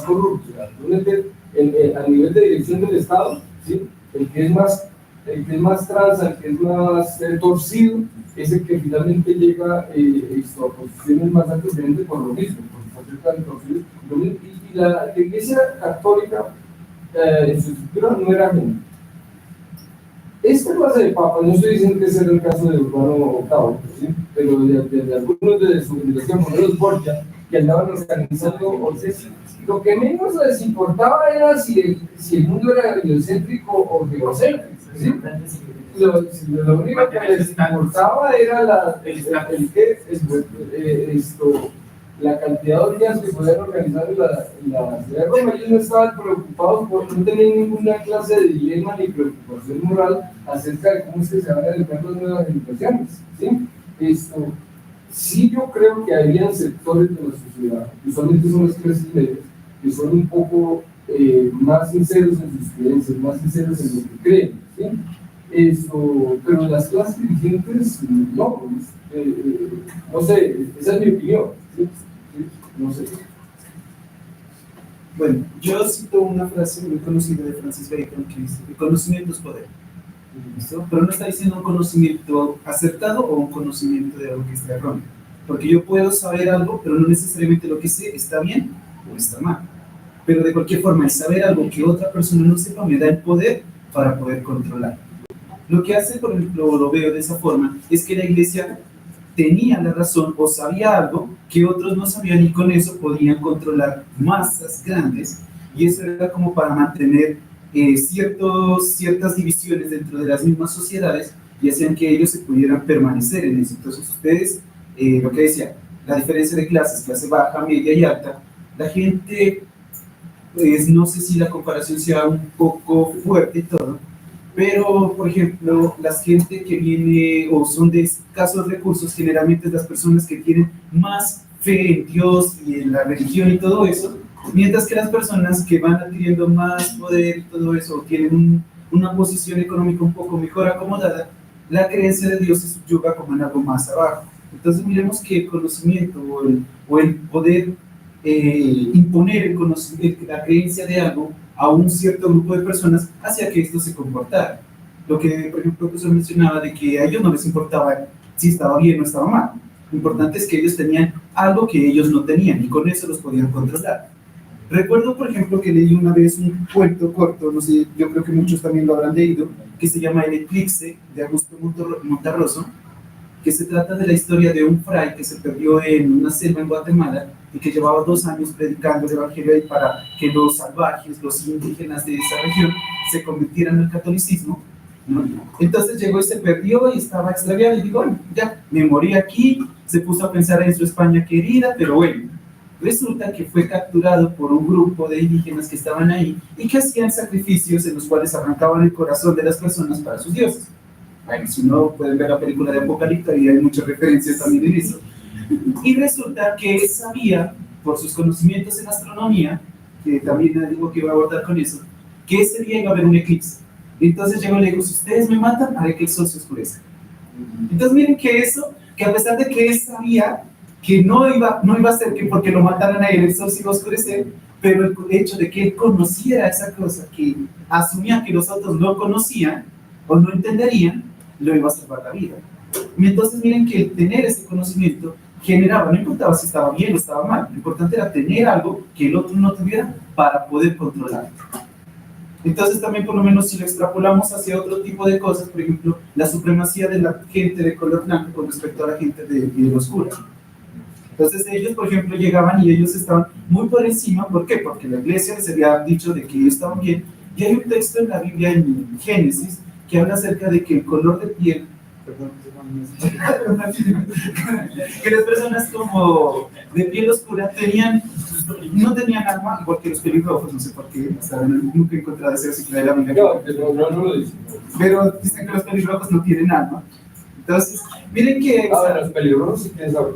Speaker 1: corrupto. A nivel de dirección del estado, ¿sí? el que es más tranza, el que es más torcido, es el que finalmente llega a posiciones más altas por lo mismo, por ser tan torcido. Y la Iglesia Católica en su estructura no era gente. Esta clase de papas, no estoy diciendo que ese era el caso de Urbano VIII, ¿sí? Pero de algunos de su generación, como los Borgia, que andaban organizando orces, lo que menos les importaba era si el mundo era heliocéntrico o geocéntrico, ¿sí? Lo único que les importaba era la cantidad de días que podían organizar en la ciudad de Roma. Ellos no estaban preocupados por no tener ninguna clase de dilema ni preocupación moral acerca de cómo es que se van a educar las nuevas generaciones, ¿sí? Sí, yo creo que había sectores de la sociedad, usualmente son las clases medias, que son un poco más sinceros en sus creencias, más sinceros en lo que creen, ¿sí? Pero las clases dirigentes, no, no sé, esa es mi opinión, ¿sí? No sé.
Speaker 5: Bueno, yo cito una frase muy conocida de Francis Bacon que dice: el conocimiento es poder. ¿Listo? Pero no está diciendo un conocimiento acertado o un conocimiento de algo que esté erróneo. Porque yo puedo saber algo, pero no necesariamente lo que sé está bien o está mal. Pero de cualquier forma, el saber algo que otra persona no sepa me da el poder para poder controlar. Lo que hace, por ejemplo, lo veo de esa forma, es que la iglesia tenía la razón o sabía algo que otros no sabían, y con eso podían controlar masas grandes, y eso era como para mantener ciertas divisiones dentro de las mismas sociedades, y hacían que ellos se pudieran permanecer en eso. Entonces ustedes, lo que decía, la diferencia de clases, clase baja, media y alta, la gente, pues no sé si la comparación sea un poco fuerte y todo, pero, por ejemplo, la gente que viene o son de escasos recursos, generalmente es las personas que tienen más fe en Dios y en la religión y todo eso, mientras que las personas que van adquiriendo más poder y todo eso, o tienen una posición económica un poco mejor acomodada, la creencia de Dios se subyuga como en algo más abajo. Entonces miremos que el conocimiento o el poder imponer la creencia de algo a un cierto grupo de personas hacia que esto se comportara. Lo que, por ejemplo, el profesor mencionaba de que a ellos no les importaba si estaba bien o estaba mal. Lo importante es que ellos tenían algo que ellos no tenían y con eso los podían controlar. Recuerdo, por ejemplo, que leí una vez un cuento corto, no sé, yo creo que muchos también lo habrán leído, que se llama El Eclipse, de Augusto Monterroso, que se trata de la historia de un fray que se perdió en una selva en Guatemala y que llevaba 2 años predicando el evangelio ahí para que los salvajes, los indígenas de esa región se convirtieran al catolicismo, ¿no? Entonces llegó y se perdió y estaba extraviado y dijo, bueno, ya, me morí aquí, se puso a pensar en su España querida, pero bueno, resulta que fue capturado por un grupo de indígenas que estaban ahí y que hacían sacrificios en los cuales arrancaban el corazón de las personas para sus dioses. Bueno, si no, pueden ver la película de Apocalipto y hay muchas referencias también en eso. Y resulta que él sabía, por sus conocimientos en astronomía, que también le digo que iba a abordar con eso, que ese día iba a haber un eclipse. Entonces llegó y le dijo, si ustedes me matan, haré que el sol se oscurezca. Entonces miren que eso, que a pesar de que él sabía que no iba a ser que porque lo mataran a él el sol se iba a oscurecer, pero el hecho de que él conociera esa cosa que asumía que los otros no conocían o no entenderían, lo iba a salvar la vida. Y entonces miren que el tener ese conocimiento generaba, no importaba si estaba bien o estaba mal, lo importante era tener algo que el otro no tuviera para poder controlarlo. Entonces también, por lo menos, si lo extrapolamos hacia otro tipo de cosas, por ejemplo, la supremacía de la gente de color blanco con respecto a la gente de piel oscura. Entonces ellos, por ejemplo, llegaban y ellos estaban muy por encima. ¿Por qué? Porque la iglesia les había dicho de que ellos estaban bien, Y hay un texto en la Biblia, en Génesis, que habla acerca de que el color de piel, que las personas como de piel oscura no tenían alma, igual que los pelirrojos, no sé por qué, hasta ahora nunca he encontrado ese versículo de la Biblia.
Speaker 1: No lo dice.
Speaker 5: Pero dicen que los pelirrojos no tienen alma. Entonces, miren que...
Speaker 1: Ahora, los pelirrojos sí quién sabe.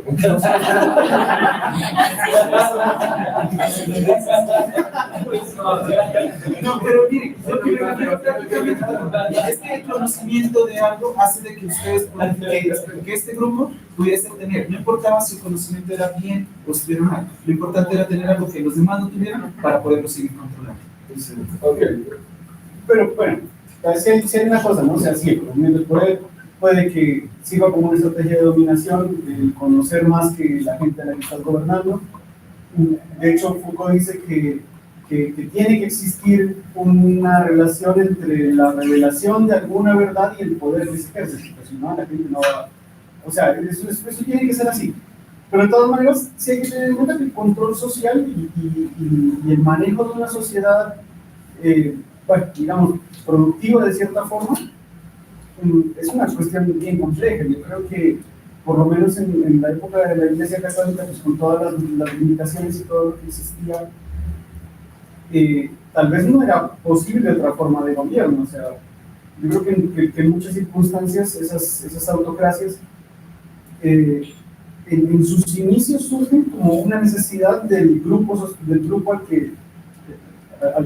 Speaker 5: No, pero miren, lo que me refiero prácticamente es que el conocimiento de algo hace de que ustedes puedan, que este grupo pudiese tener, no importaba si el conocimiento era bien o estuviera mal, lo importante era tener algo que los demás no tuvieran para poderlo seguir controlando.
Speaker 1: Ok.
Speaker 3: Pero bueno, si hay una cosa, ¿no? O sea, sí, el conocimiento puede que sirva como una estrategia de dominación, de conocer más que la gente a la que estás gobernando. De hecho, Foucault dice que tiene que existir una relación entre la revelación de alguna verdad y el poder que se ejerce, porque si no, la gente no va... O sea, eso tiene que ser así. Pero de todas maneras, sí hay que tener en cuenta que el control social y el manejo de una sociedad, bueno, digamos, productiva de cierta forma, es una cuestión bien compleja. Yo creo que, por lo menos en la época de la Iglesia Católica, pues con todas las limitaciones y todo lo que existía, tal vez no era posible otra forma de gobierno. O sea, yo creo que en muchas circunstancias esas autocracias en sus inicios surgen como una necesidad del grupo al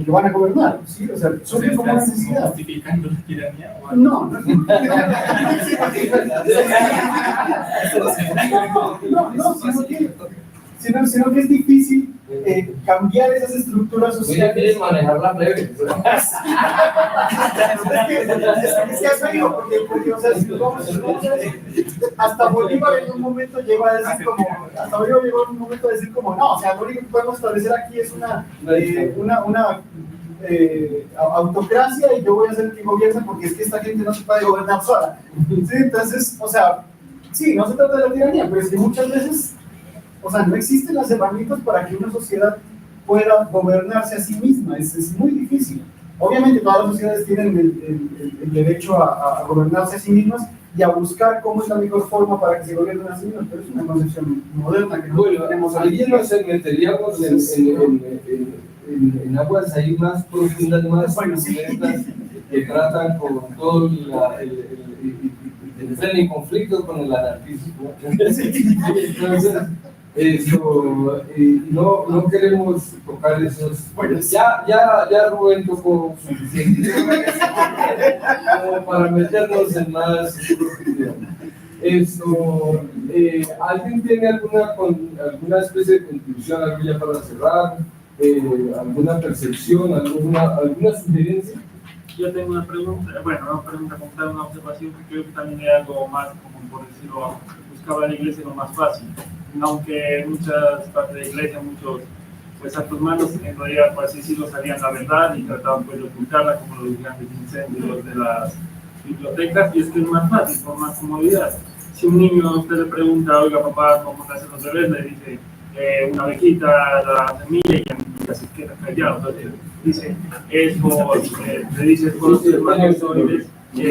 Speaker 3: que van a gobernar, ¿sí? O sea, surgen como una necesidad.
Speaker 7: ¿Justificando la tiranía?
Speaker 3: No, sino que es difícil cambiar esas estructuras sociales.
Speaker 1: Quieres manejar la breve.
Speaker 3: Es que eso digo, porque o sea, si nos vamos a ver, hasta Bolívar en un momento llegó a decir como, no, o sea, lo único que podemos establecer aquí es una autocracia y yo voy a ser el que gobierna porque es que esta gente no se puede gobernar sola. ¿Sí? Entonces, o sea, sí, no se trata de la tiranía, pero es que muchas veces, o sea, no existen las herramientas para que una sociedad pueda gobernarse a sí misma. Es muy difícil. Obviamente todas las sociedades tienen el derecho a gobernarse a sí mismas y a buscar cómo es la mejor forma para que se gobiernen a sí mismas, pero es una concepción moderna que no tenemos.
Speaker 1: Alguien nos meteríamos en aguas ahí más profundas, más violentas, que tratan con todo el conflicto con el anarquismo. Entonces, no queremos tocar esos. Bueno, ya Rubén tocó suficiente como para meternos en más profundidad. ¿Alguien tiene alguna especie de conclusión, algo ya para cerrar? ¿Alguna percepción, alguna sugerencia?
Speaker 4: Yo tengo una pregunta, una observación que creo que también es algo más, como por decirlo, buscaba la iglesia lo más fácil. Aunque en muchas partes de la iglesia, muchos pues, actos malos, en realidad, por así decirlo, sabían la verdad y trataban pues, de ocultarla, como los grandes incendios de las bibliotecas, y es que es más fácil, con más comodidad. Si un niño a usted le pregunta, oiga papá, ¿cómo nacen los bebés? Le dice, una abejita, la semilla, y ya se queda callado. Entonces dice, le dice por los espermatozoides, y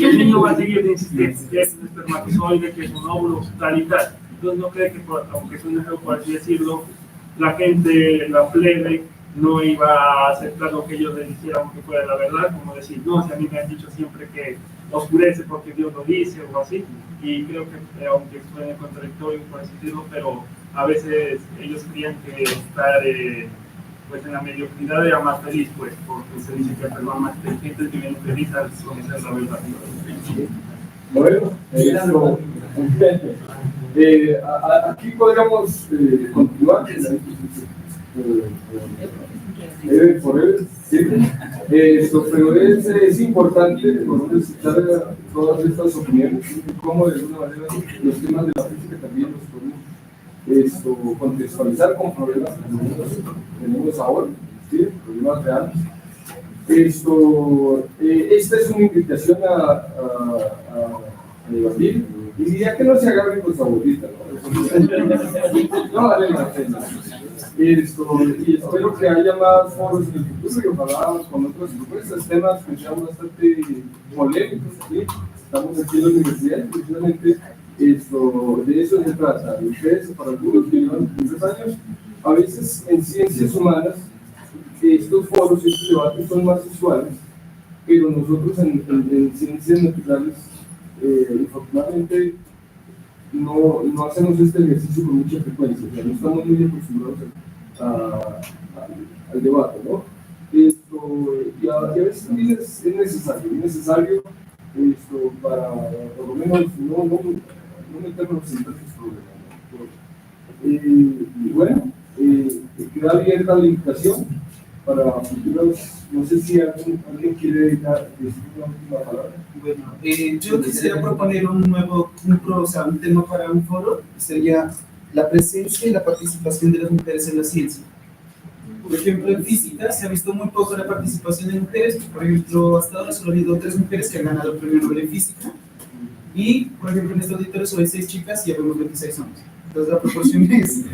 Speaker 4: el niño va a seguir insistiendo, que es un espermatozoide, que es un óvulo, tal y tal. Entonces no cree que, aunque es un ejemplo, por así decirlo, la gente, la plebe, no iba a aceptar lo que ellos le dijeran, aunque fuera la verdad, como decir, no, si a mí me han dicho siempre que oscurece porque Dios lo dice o así, y creo que aunque suene contradictorio, por así decirlo, pero a veces ellos creían que estar pues en la mediocridad era más feliz, pues, porque se dice que las personas más inteligentes viven felices al conocer la verdad.
Speaker 1: Bueno, aquí podríamos continuar. Pero es importante citar todas estas opiniones, como de alguna manera los temas de la física también los podemos contextualizar con problemas que tenemos ahora, ¿sí? Problemas reales. Esta es una invitación a debatir, y diría que no se agarren con su abuelita, ¿no? No vale la pena. y espero que haya más foros en el futuro y ojalá con otras propuestas, temas que sean bastante polémicos. ¿Sí? Estamos aquí en la universidad y precisamente de eso se trata. Ustedes, para algunos que llevan 3 años, a veces en ciencias humanas, estos foros, estos debates son más usuales, pero nosotros en ciencias naturales, infortunadamente, no hacemos este ejercicio con mucha frecuencia, o sea, no estamos muy acostumbrados al debate, ¿no? Y a veces también es necesario para, por lo menos, no meternos en tantos problemas, ¿no? Y bueno, queda abierta la invitación para futuros. No sé si alguien quiere decir una última palabra.
Speaker 5: Bueno, yo quisiera proponer un tema para un foro, sería la presencia y la participación de las mujeres en la ciencia. Por ejemplo, en física se ha visto muy poco la participación de mujeres. Por ejemplo, hasta ahora solo ha habido 3 mujeres que han ganado el premio Nobel en física. Y, por ejemplo, en este auditorio solo hay 6 chicas y habemos 26 hombres. Entonces la proporción es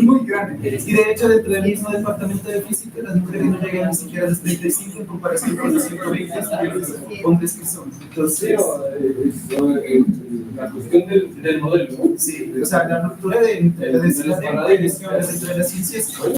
Speaker 5: muy grande. Y de hecho, dentro del mismo departamento de física, las mujeres no llegan ni siquiera a los 35 en comparación con los 120 hombres que son. Entonces,
Speaker 1: la cuestión del modelo, ¿no?
Speaker 5: Sí, o sea, la ruptura entre las diferencias entre la ciencia es